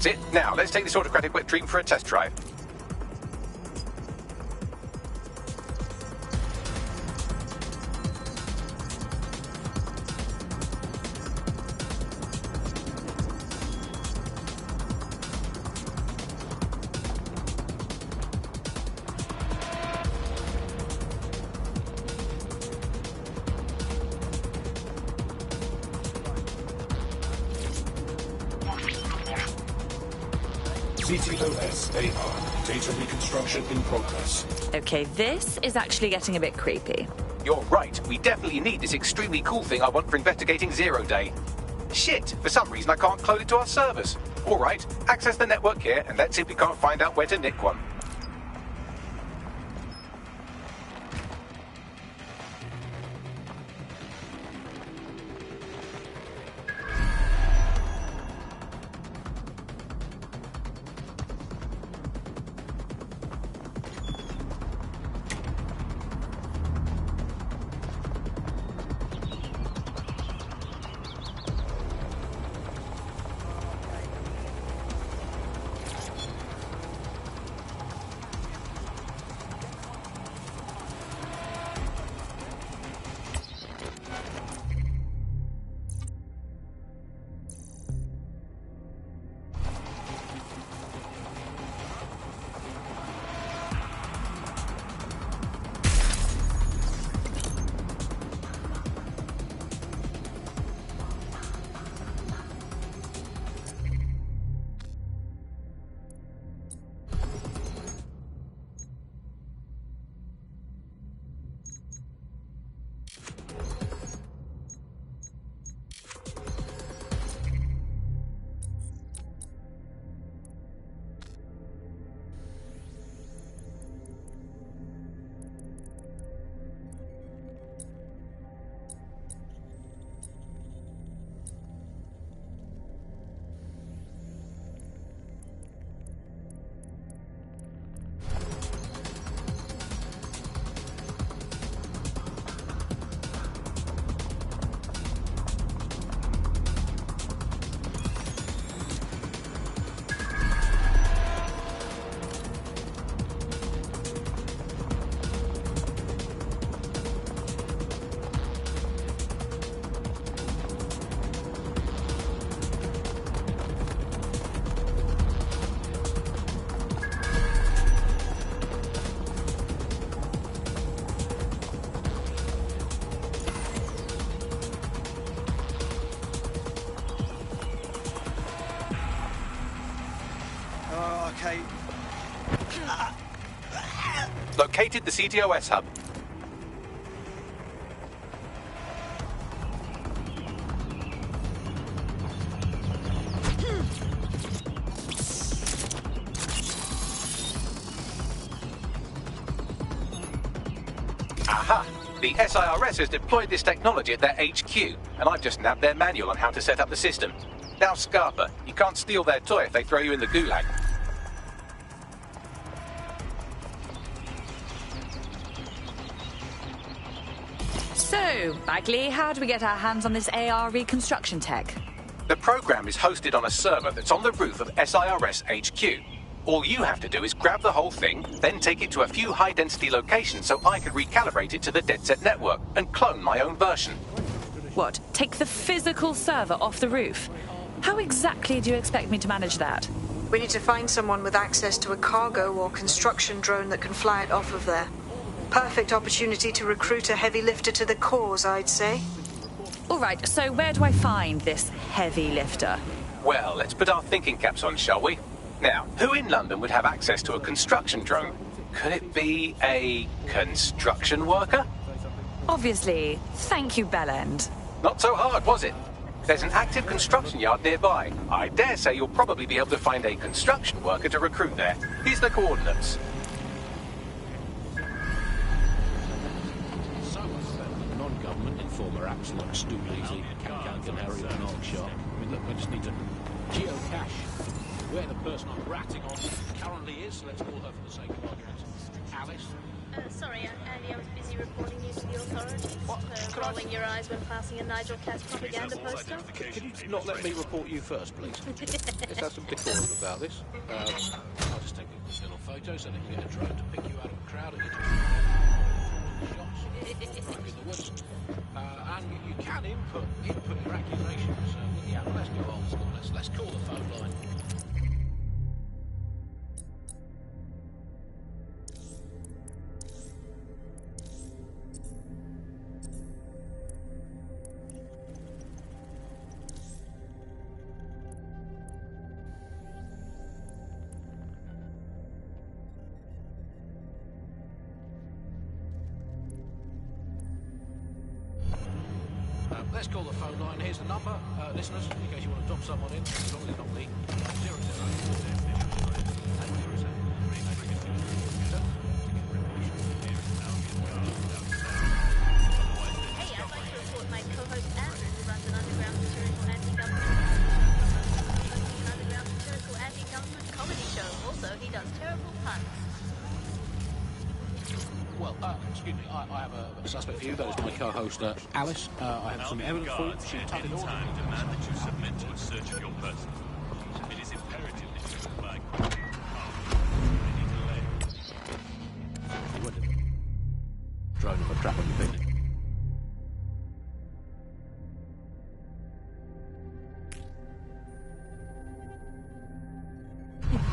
That's it. Now, let's take this autocratic wet dream for a test drive. CTOS AR. Data reconstruction in progress. Okay, this is actually getting a bit creepy. You're right. We definitely need this extremely cool thing I want for investigating Zero Day. Shit, for some reason I can't clone it to our servers. All right, access the network here, and let's see if we can't find out where to nick one. Okay. Located the CTOS hub. Aha! The SIRS has deployed this technology at their HQ, and I've just nabbed their manual on how to set up the system. Now, Scarpa, you can't steal their toy if they throw you in the gulag. So, Bagley, how do we get our hands on this AR reconstruction tech? The program is hosted on a server that's on the roof of SIRS HQ. All you have to do is grab the whole thing, then take it to a few high-density locations so I can recalibrate it to the DedSec network and clone my own version. What? Take the physical server off the roof? How exactly do you expect me to manage that? We need to find someone with access to a cargo or construction drone that can fly it off of there. Perfect opportunity to recruit a heavy lifter to the cause, I'd say. All right, so where do I find this heavy lifter? Well, let's put our thinking caps on, shall we? Now, who in London would have access to a construction drone? Could it be a construction worker? Obviously. Thank you, Bellend. Not so hard, was it? There's an active construction yard nearby. I dare say you'll probably be able to find a construction worker to recruit there. Here's the coordinates. Non-government informer apps like Stu Leasy, Can Canary, and Arksharp. I mean, look, I just need to geocache where the person I'm ratting on currently is. Let's call her, for the sake of argument, Alice. Sorry, Andy, I was busy reporting you to the authorities. Rolling your eyes when passing a Nigel Cass propaganda poster. Could you not let me report you first, please? Let's have some decorum about this. I'll just take a little photo so they can get a drone to pick you out of a crowd and get shots in the woods. And you can input your accusations. Yeah, well, let's go old school. Let's call the phone line. Let's call the phone line. Here's the number, listeners, in case you want to drop someone in. As long as it's not me. 00. Hey, I'd like to report my co-host Andrew, who runs an underground satirical anti-government comedy show. Also, he does terrible puns. Well, excuse me, I have a suspect for you. That is my co-host, Alice. I have some evidence for you. She's tucked in order. Demand that you submit to a search of your person. It is imperative that you comply. Any delay. Drone of a trap on your feet.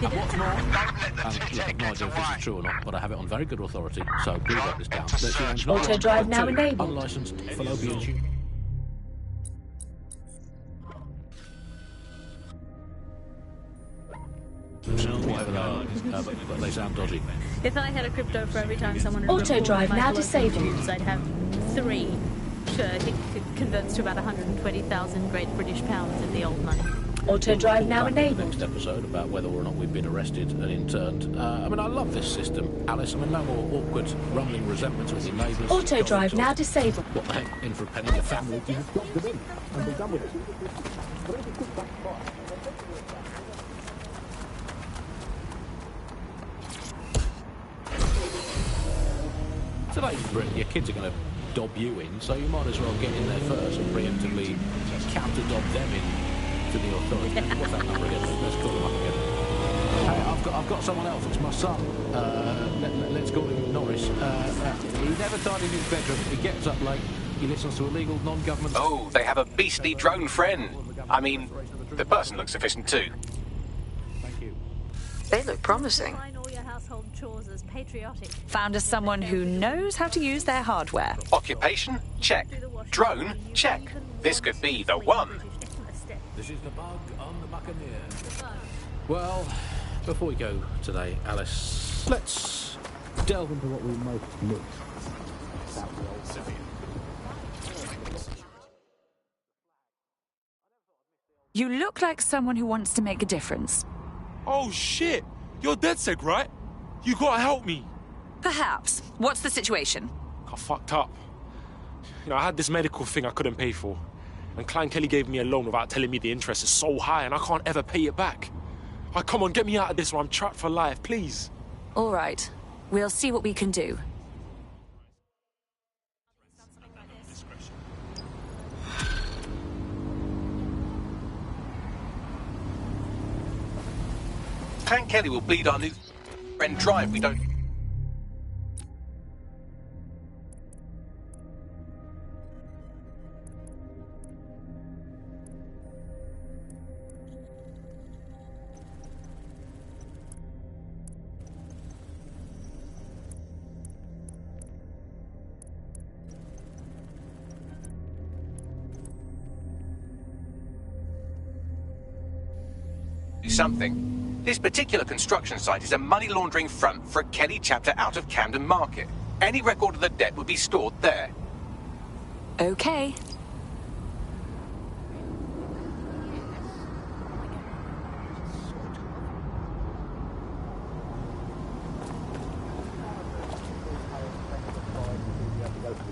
And what's more, look, I've no idea if this is true or not, but I have it on very good authority, so please write this down. Auto drive now enabled. Unlicensed fallopian tube. Whatever they are, but they sound dodgy. If I had a crypto for every time someone Auto drive now disabled. I'd have 3. Sure, it converts to about 120,000 Great British pounds in the old money. Auto drive now enabled. Next episode about whether or not we've been arrested and interned. I mean, I love this system, Alice. I mean, no more awkward, rumbling resentments with your neighbours. Auto drive now disabled. What the heck? In for a penny, your family. You just drop them in and be done with it. Today's Britain, your kids are going to dob you in, so you might as well get in there first and preemptively counter-dob them in to the authorities. What's that number again? Let's call them up again. Hey, I've got someone else. It's my son. Let's call him Norris. He never tidied his bedroom. He gets up late. He listens to illegal non-government... Oh, they have a beastly drone friend. I mean, the person looks sufficient too. Thank you. They look promising. Household chores as patriotic. Found us someone who knows how to use their hardware. Occupation? Check. Drone? Check. This could be the one. This is the bug on the Buccaneer. Well, before we go today, Alice, let's delve into what we most miss. That was old Simeon. You look like someone who wants to make a difference. Oh shit! You're DedSec, right? You gotta help me. Perhaps. What's the situation? I fucked up. You know, I had this medical thing I couldn't pay for. And Klein Kelly gave me a loan without telling me the interest is so high and I can't ever pay it back. Oh, come on, get me out of this or I'm trapped for life, please. All right. We'll see what we can do. Klein Kelly will bleed our new friend dry if we don't... something. This particular construction site is a money laundering front for a Kelly chapter out of Camden Market. Any record of the debt would be stored there. Okay.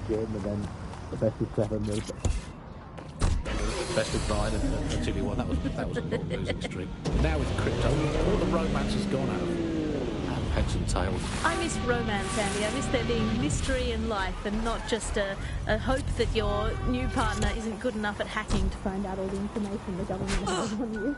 And then the best of 7 was best of 9 and TV 1. That was a long losing streak. Now with crypto, all the romance has gone out. And heads and tails. I miss romance, Andy. I miss there being mystery in life and not just a hope that your new partner isn't good enough at hacking to find out all the information the government has on you.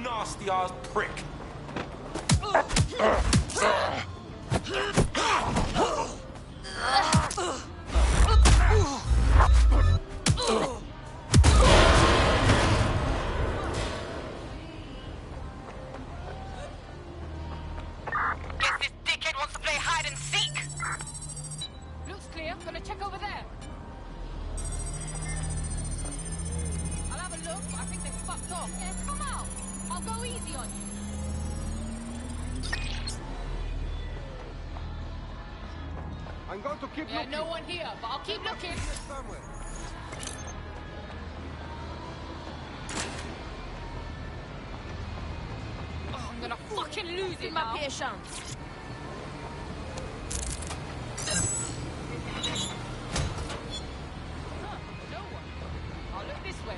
Nasty ass prick. Guess this dickhead wants to play hide and seek. Looks clear. Gonna check over there. I'll have a look, but I think they fucked off. Yeah, come out. I'll go easy on you. I'm going to keep looking. No one here, but I'll keep looking. Oh, I'm gonna fucking lose it now. Patience. No one. I'll look this way.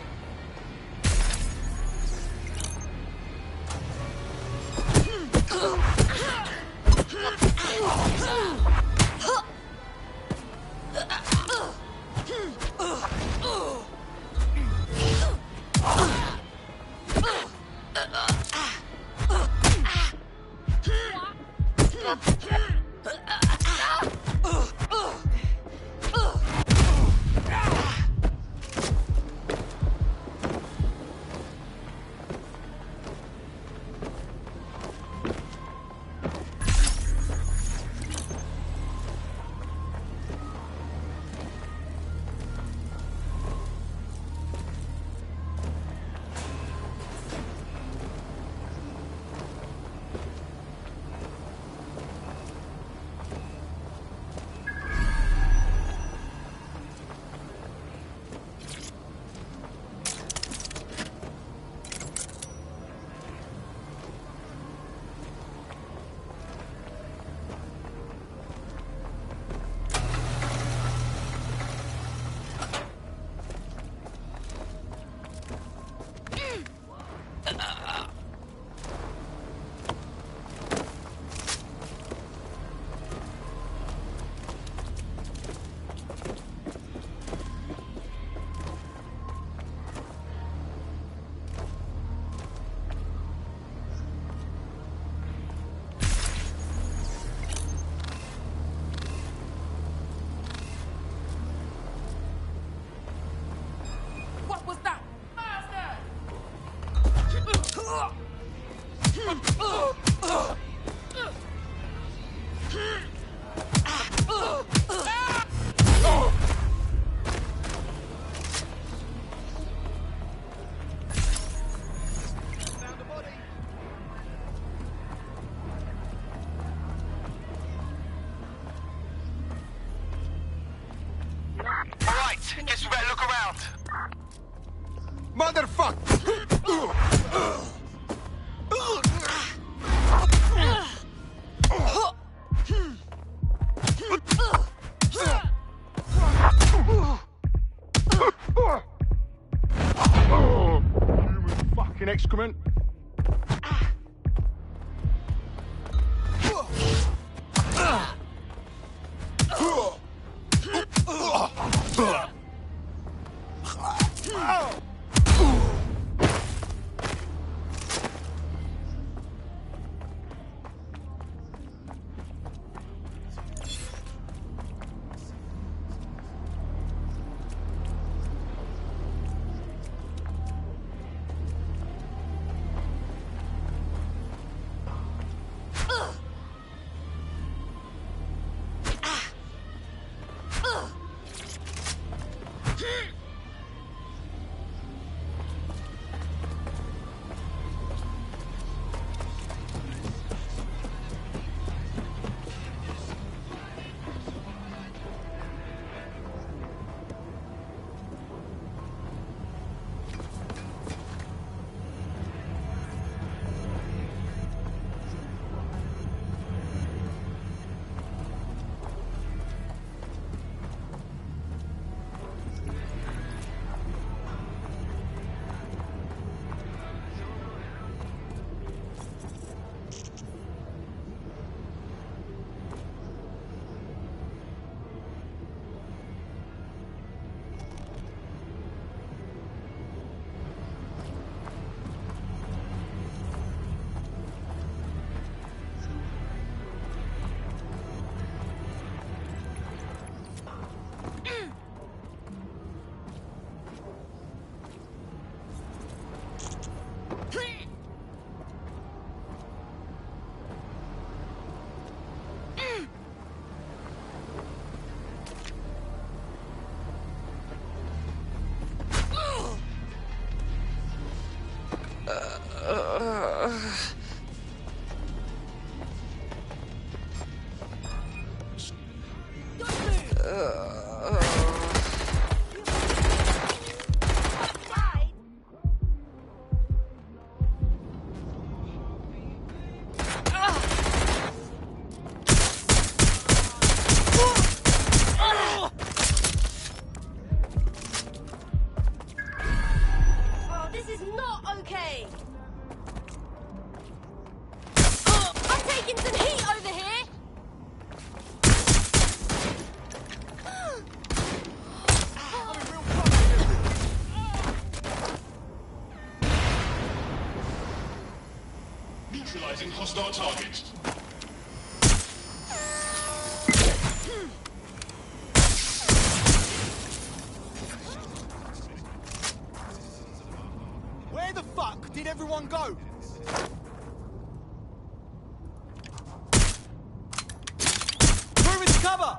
What was that? Alright, guess we better look around. Human fucking excrement. Everyone go! Move into cover!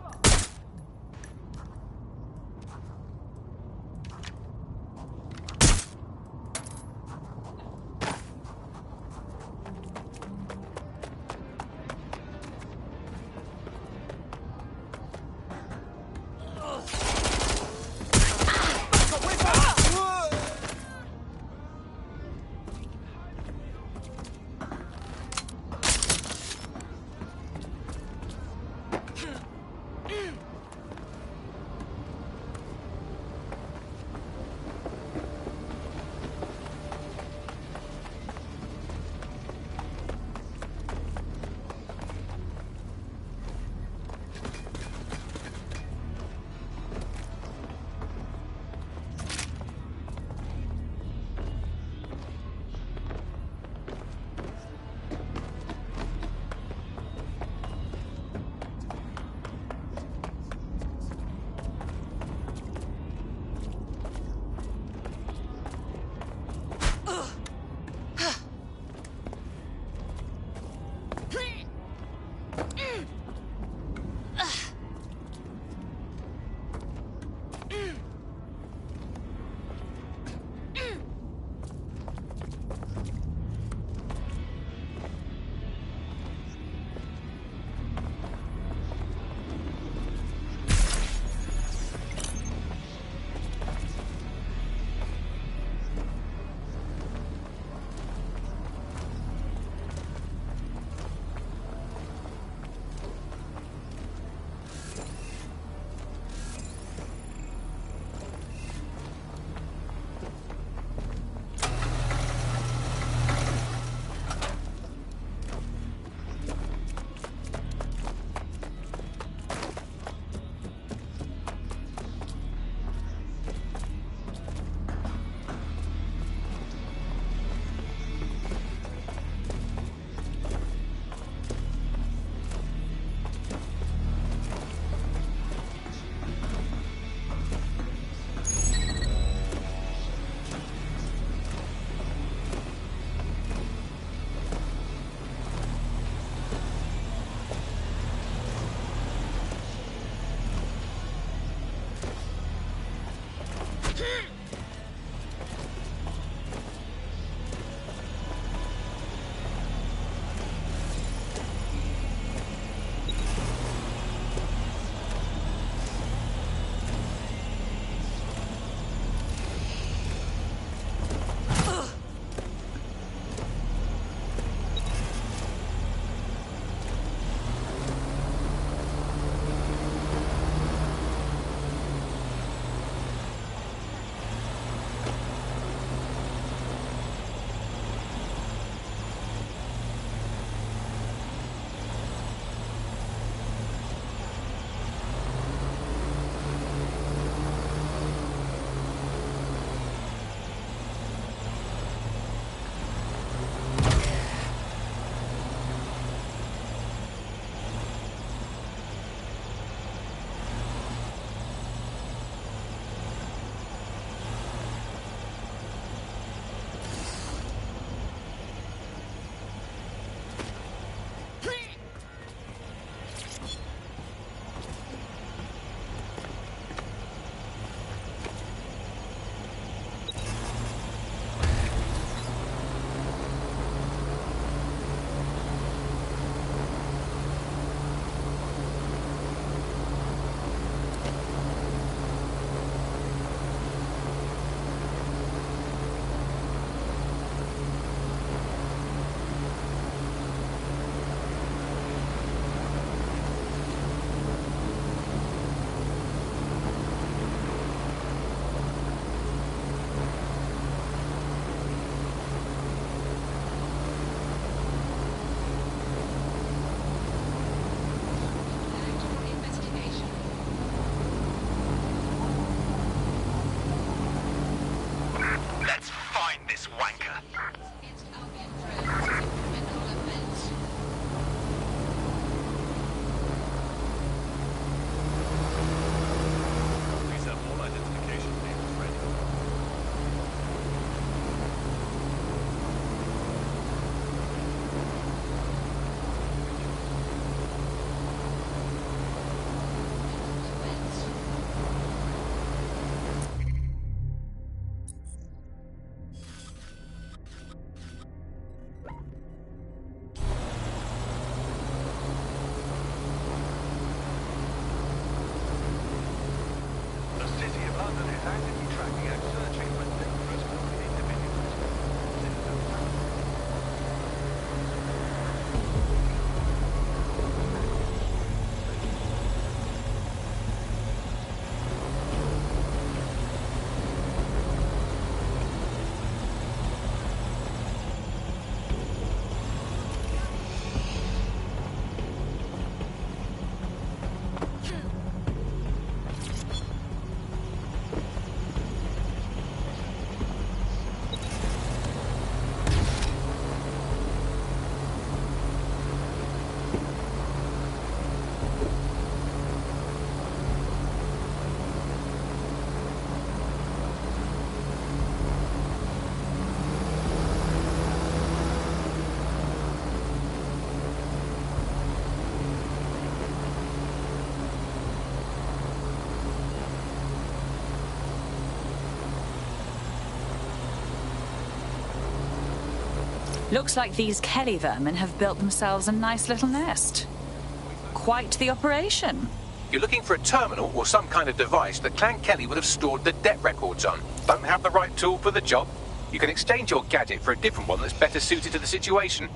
Looks like these Kelly vermin have built themselves a nice little nest. Quite the operation. You're looking for a terminal or some kind of device that Clan Kelly would have stored the debt records on. Don't have the right tool for the job? You can exchange your gadget for a different one that's better suited to the situation.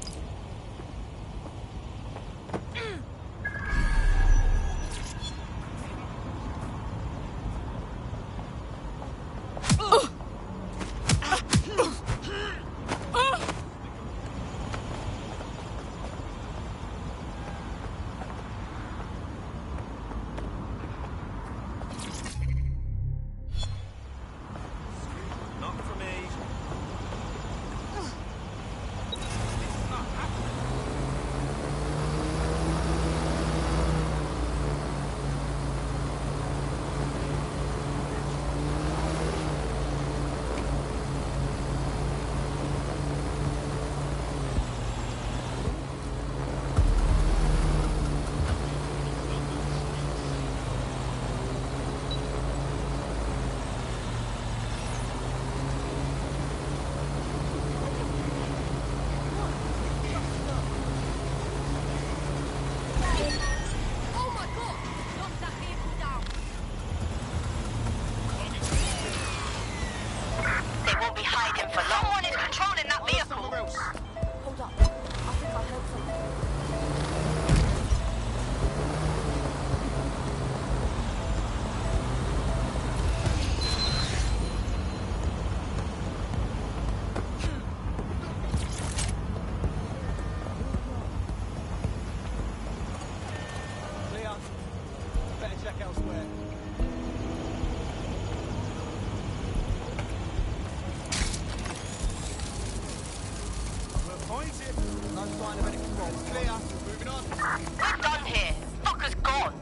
We're done here. Fucker's gone.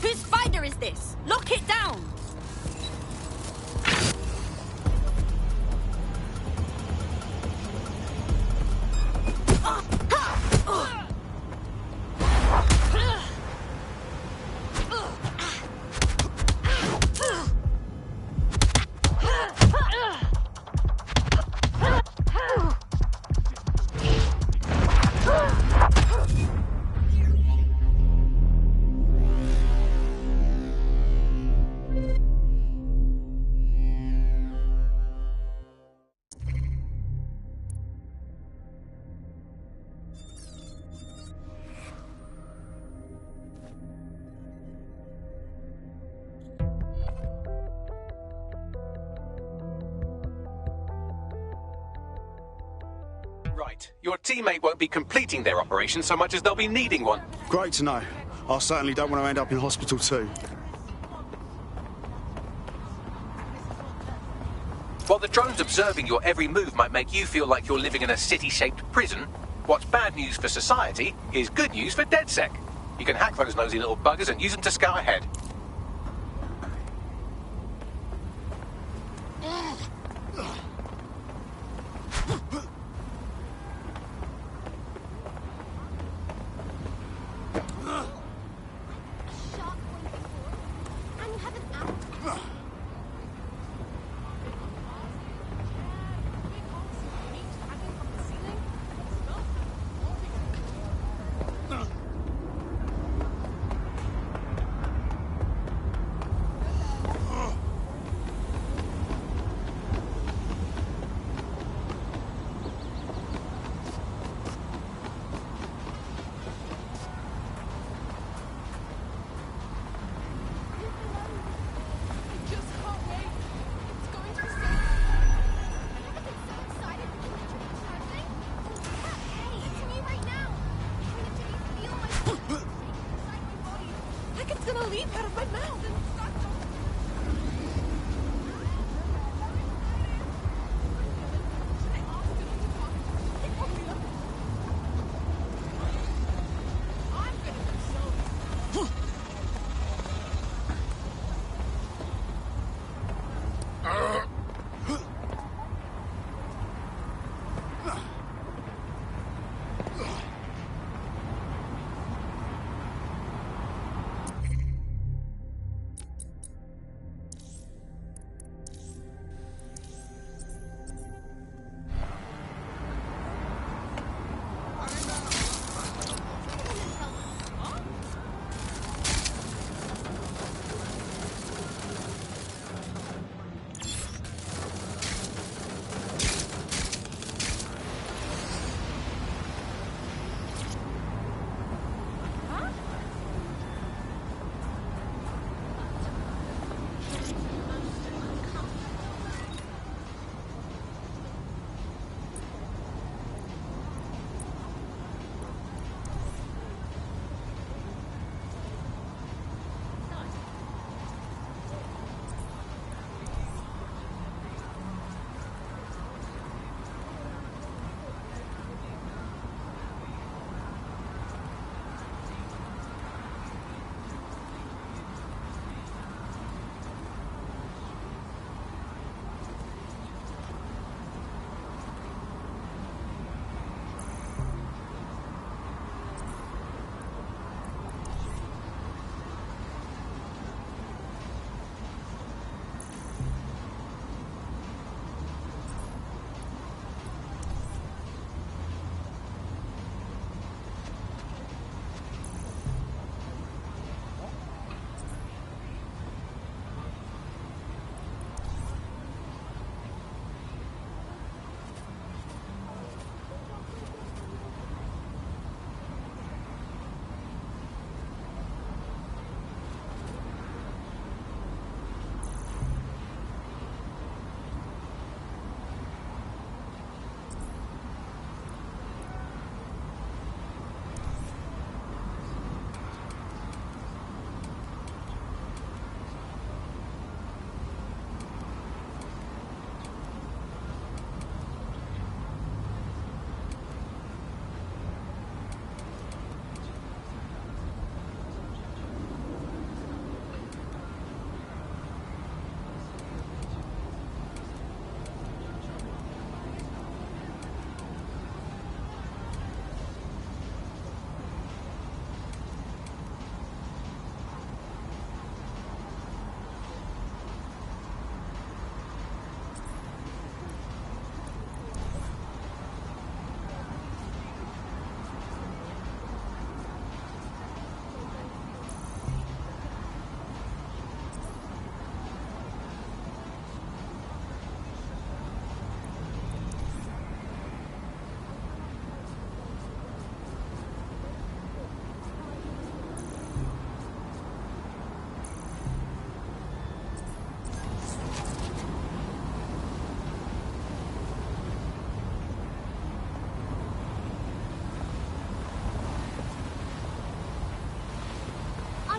Whose spider is this? Lock it down! Right. Your teammate won't be completing their operation so much as they'll be needing one. Great to know. I certainly don't want to end up in hospital too. While the drones observing your every move might make you feel like you're living in a city-shaped prison, what's bad news for society is good news for DedSec. You can hack those nosy little buggers and use them to scout ahead.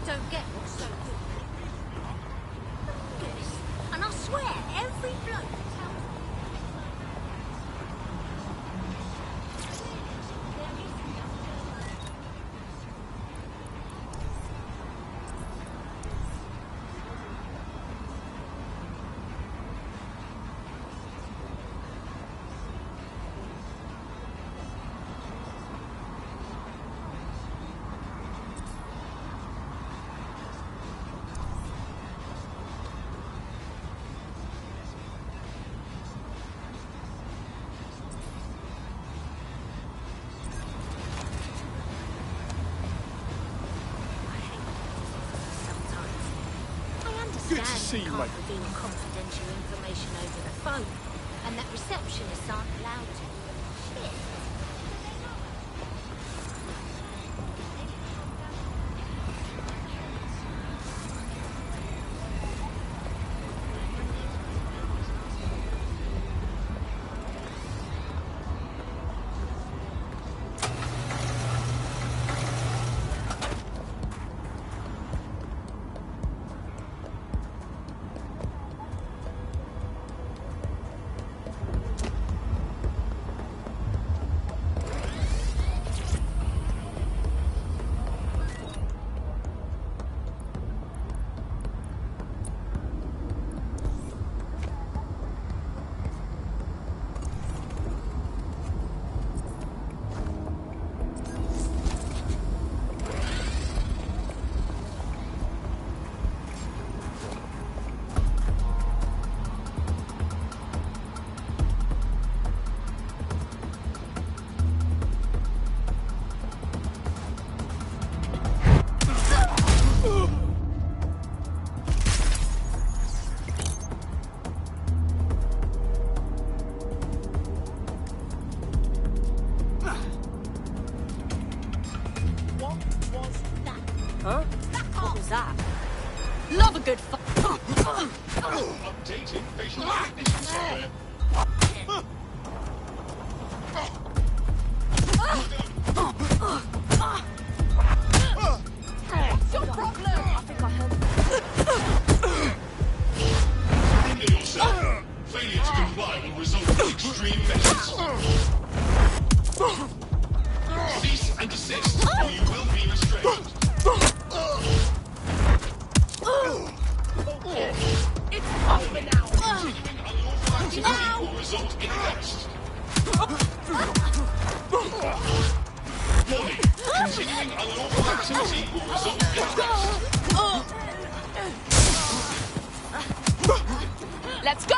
don't get what's so good. Yes. And I swear, every bloke tells me. Good to see you, mate. Reveal confidential information over the phone, and that receptionists aren't allowed to. Shit. Huh? What was that? Love a good Updating facial recognition software. What's your problem? I think I heard. Surrender yourself. Failure to comply will result in extreme measures. Cease and desist, or you will be restrained. Okay, it's over now. Continuing unlawful activity will result in arrest. Warning, continuing unlawful activity will result in arrest. Let's go!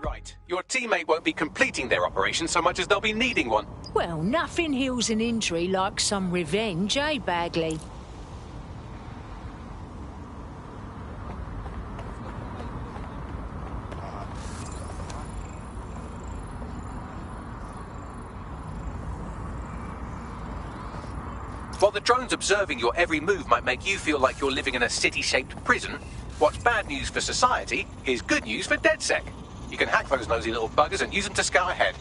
Right. Your teammate won't be completing their operation so much as they'll be needing one. Well, nothing heals an injury like some revenge, eh, Bagley? While the drones observing your every move might make you feel like you're living in a city-shaped prison, what's bad news for society is good news for DedSec. You can hack those nosy little buggers and use them to scout ahead.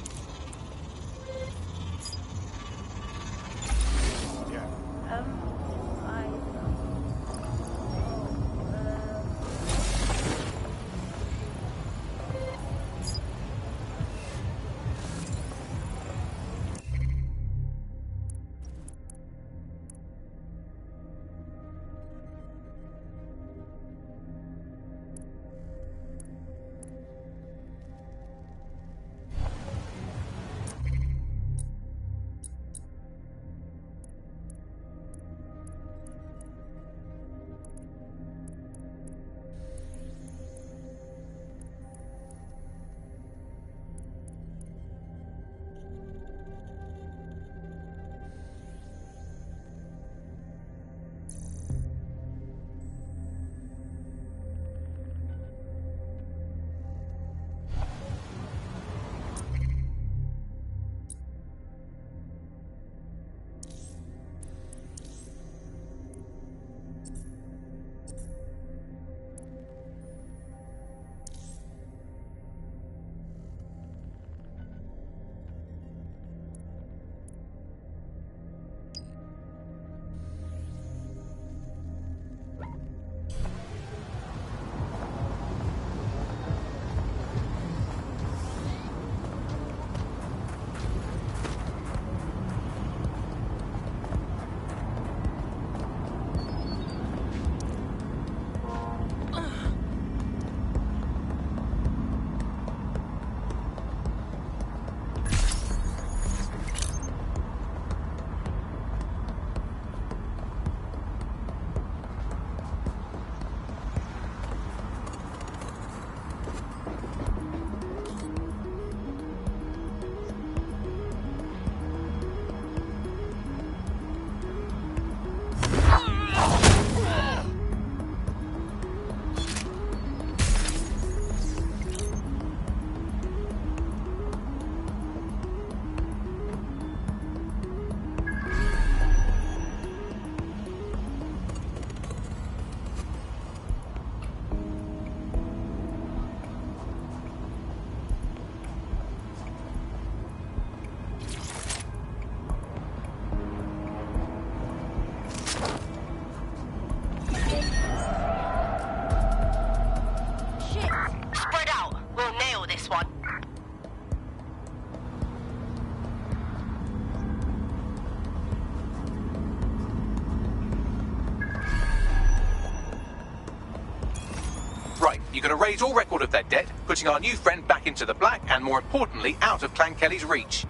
can erase all record of their debt, putting our new friend back into the black and, more importantly, out of Clan Kelly's reach.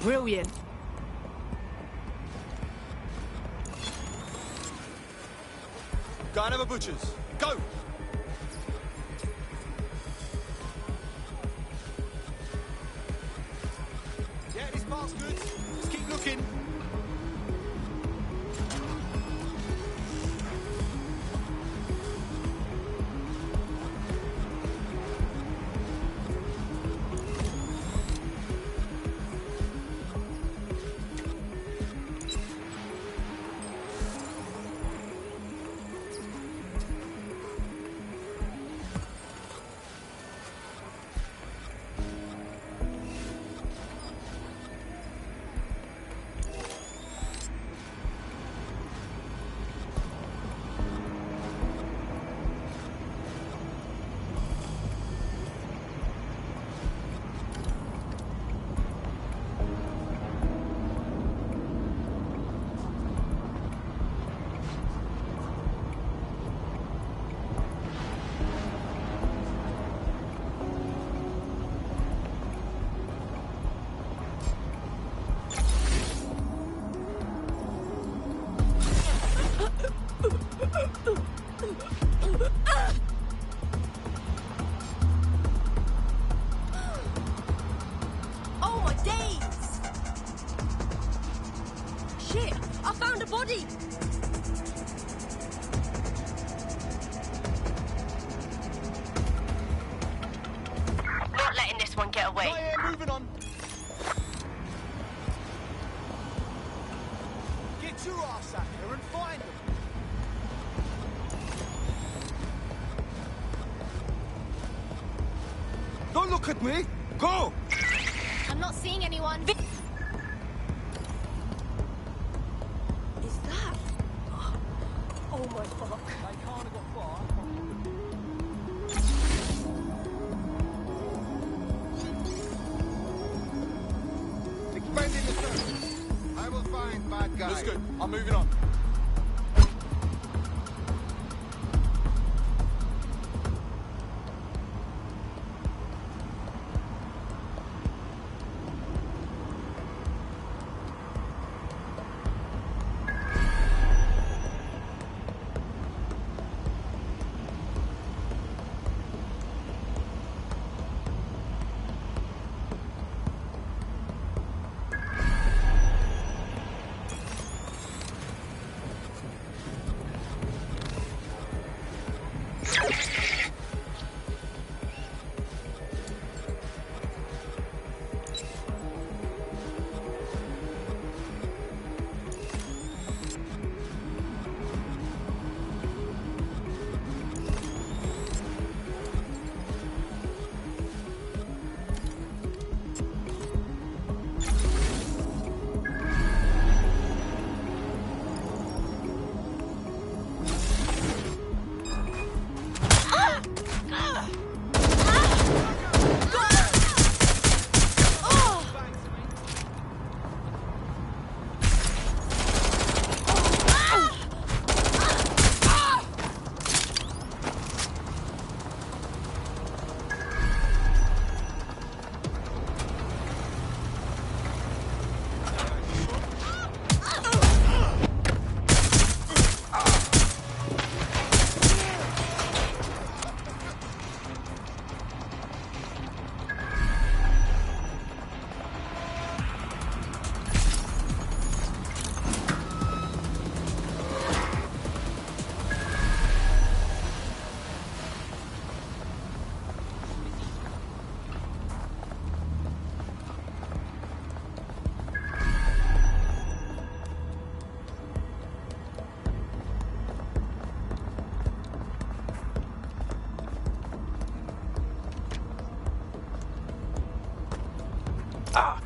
Brilliant. Go and have a butcher's. Go! Yeah, this part's good. Just keep looking. Oh my days! Shit! I found a body! Not letting this one get away. Yeah, moving on. Get your ass out here and find them. Don't look at me. Go! I'm not seeing anyone. Is that? Oh my fuck. They can't have got far. Expanding the search. I will find bad guys. That's good. I'm moving on.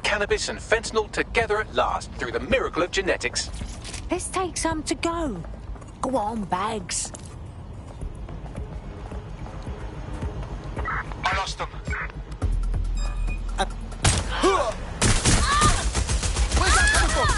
Cannabis and fentanyl together at last through the miracle of genetics. Let's take some to go. Go on, Bags. I lost them. Where's that coming from?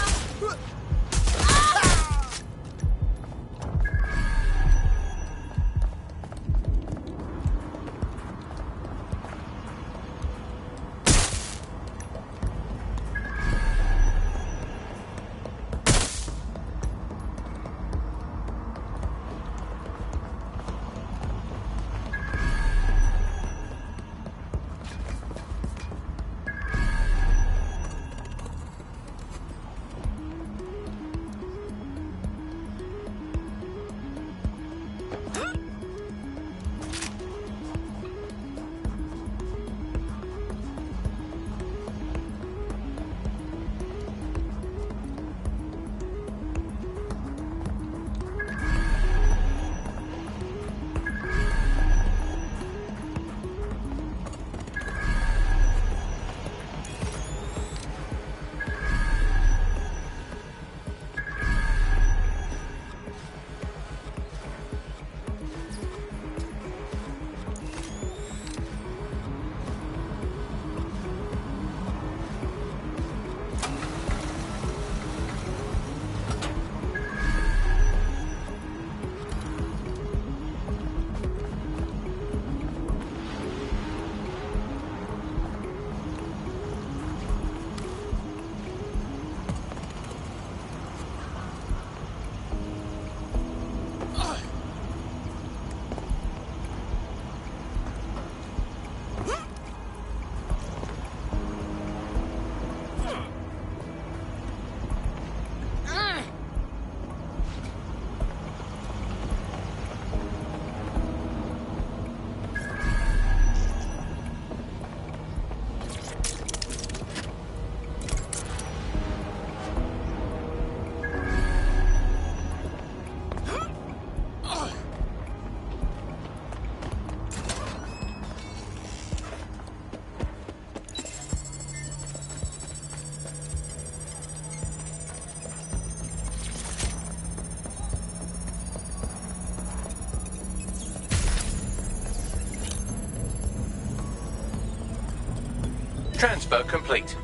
Transfer complete.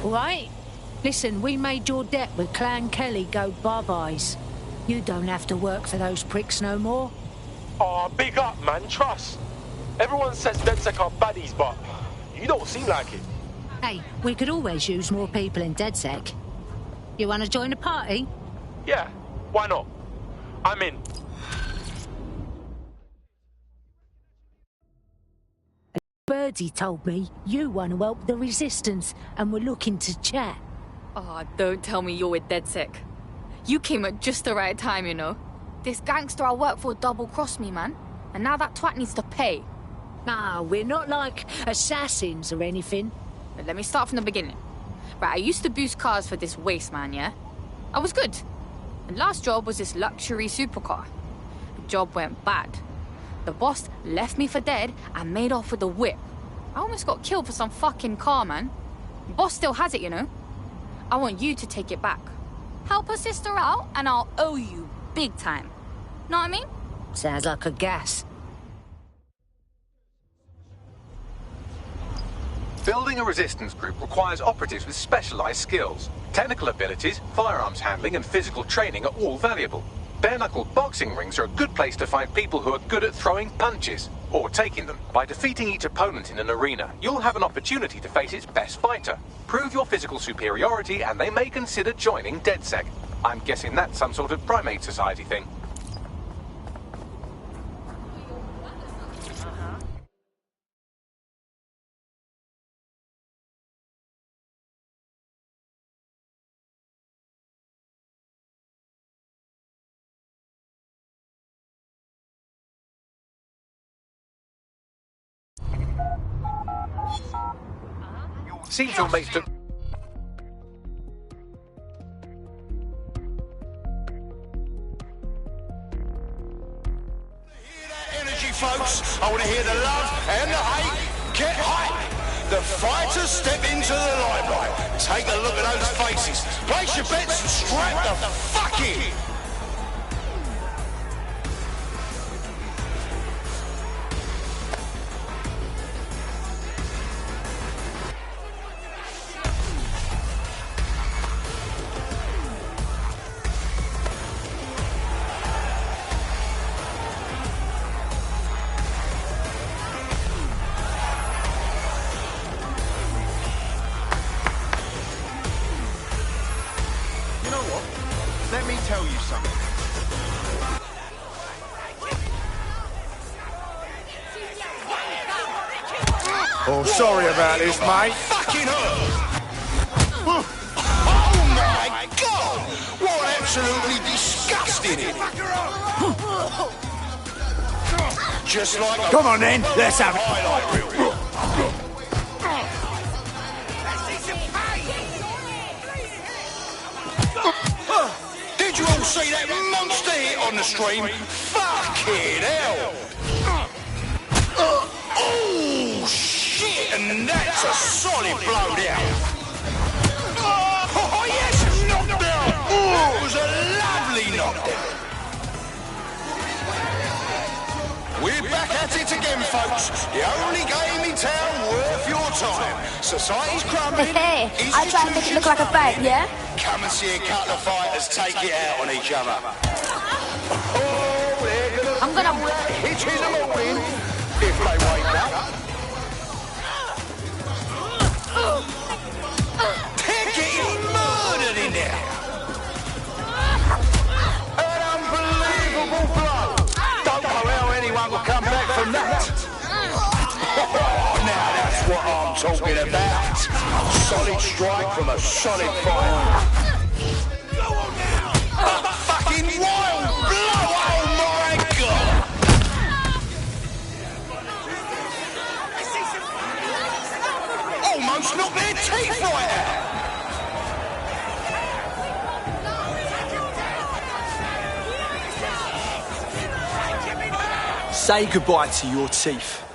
All right? Listen, we made your debt with Clan Kelly go bye-byes. You don't have to work for those pricks no more. Oh, big up, man. Trust. Everyone says DedSec are baddies, but you don't seem like it. Hey, we could always use more people in DedSec. You want to join a party? Yeah, why not? I'm in. Birdie told me you want to help the Resistance and were looking to chat. Oh, don't tell me you're with DedSec. You came at just the right time, you know. This gangster I work for double-crossed me, man. And now that twat needs to pay. Nah, we're not like assassins or anything. But let me start from the beginning. Right, I used to boost cars for this waste man, yeah? I was good. And last job was this luxury supercar. The job went bad. The boss left me for dead and made off with a whip. I almost got killed for some fucking car, man. The boss still has it, you know? I want you to take it back. Help her sister out, and I'll owe you big time. Know what I mean? Sounds like a gas. Building a resistance group requires operatives with specialized skills. Technical abilities, firearms handling, and physical training are all valuable. Bare-knuckle boxing rings are a good place to find people who are good at throwing punches, or taking them. By defeating each opponent in an arena, you'll have an opportunity to face its best fighter. Prove your physical superiority, and they may consider joining DedSec. I'm guessing that's some sort of primate society thing. Seems your mates took... Energy, folks. I want to hear the love and the hate. Get hype. The fighters step into the limelight. Take a look at those faces. Place your bets and strap the fuck in. Let me tell you something. Oh, sorry about this, mate. Fucking hurt. Oh my God! What absolutely disgusting it. Just like a... Come on then, let's have it. Highlight reel. Did you all see that monster hit on the stream? Fucking hell! Oh shit! And that's a solid blow down. Oh yes, knockdown! Oh, it was a lovely knockdown. We're back at it again, folks. The only game in town worth your time. Society's crumbling. Hey, I try and make it look like a fight, yeah? Come and see a couple of fighters take it out on each other. Oh, they're I'm gonna hit in the morning if they wake up. They're getting murdered in there. An unbelievable blow. Don't know how anyone will come back from that. talking about. Solid strike from a solid fighter. Go on now! A fucking wild blow! Oh my god! Almost knocked their teeth right out! Say goodbye to your teeth.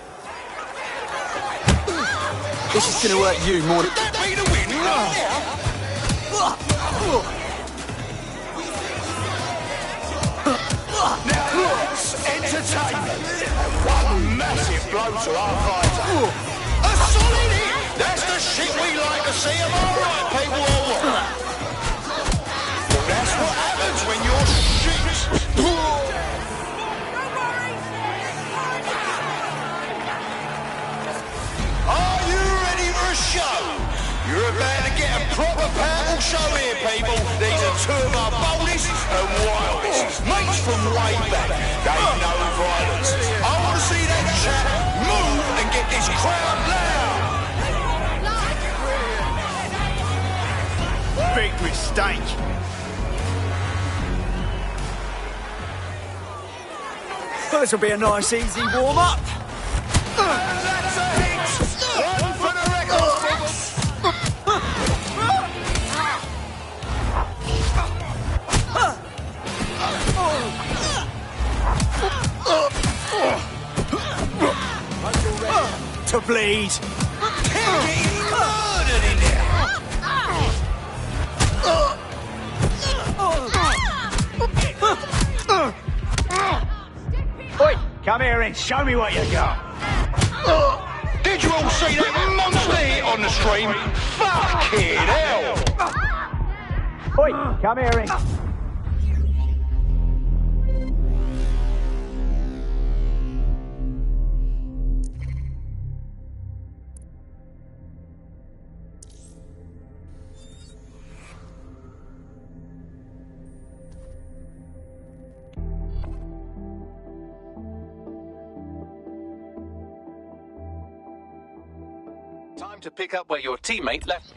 This is gonna hurt you more than... Could that be the win right now? Now that's entertainment. One massive blow to our fighter. A solid hit! That's the shit we like to see. Am I right, people, or what? Well, that's what happens when you're shit. Are you ready for a show? You're about to get a proper powerful show here, people. These are two of our boldest and wildest mates from way back. They've no violence. I want to see that chat move and get this crowd loud. Big mistake. Well, this will be a nice, easy warm-up. That's a hit. One for the record. To bleed. Getting murdered in there. Oi, come here and show me what you got. Did you all see that monster hit on the stream? Fucking hell! Oi, come here and... Time to pick up where your teammate left.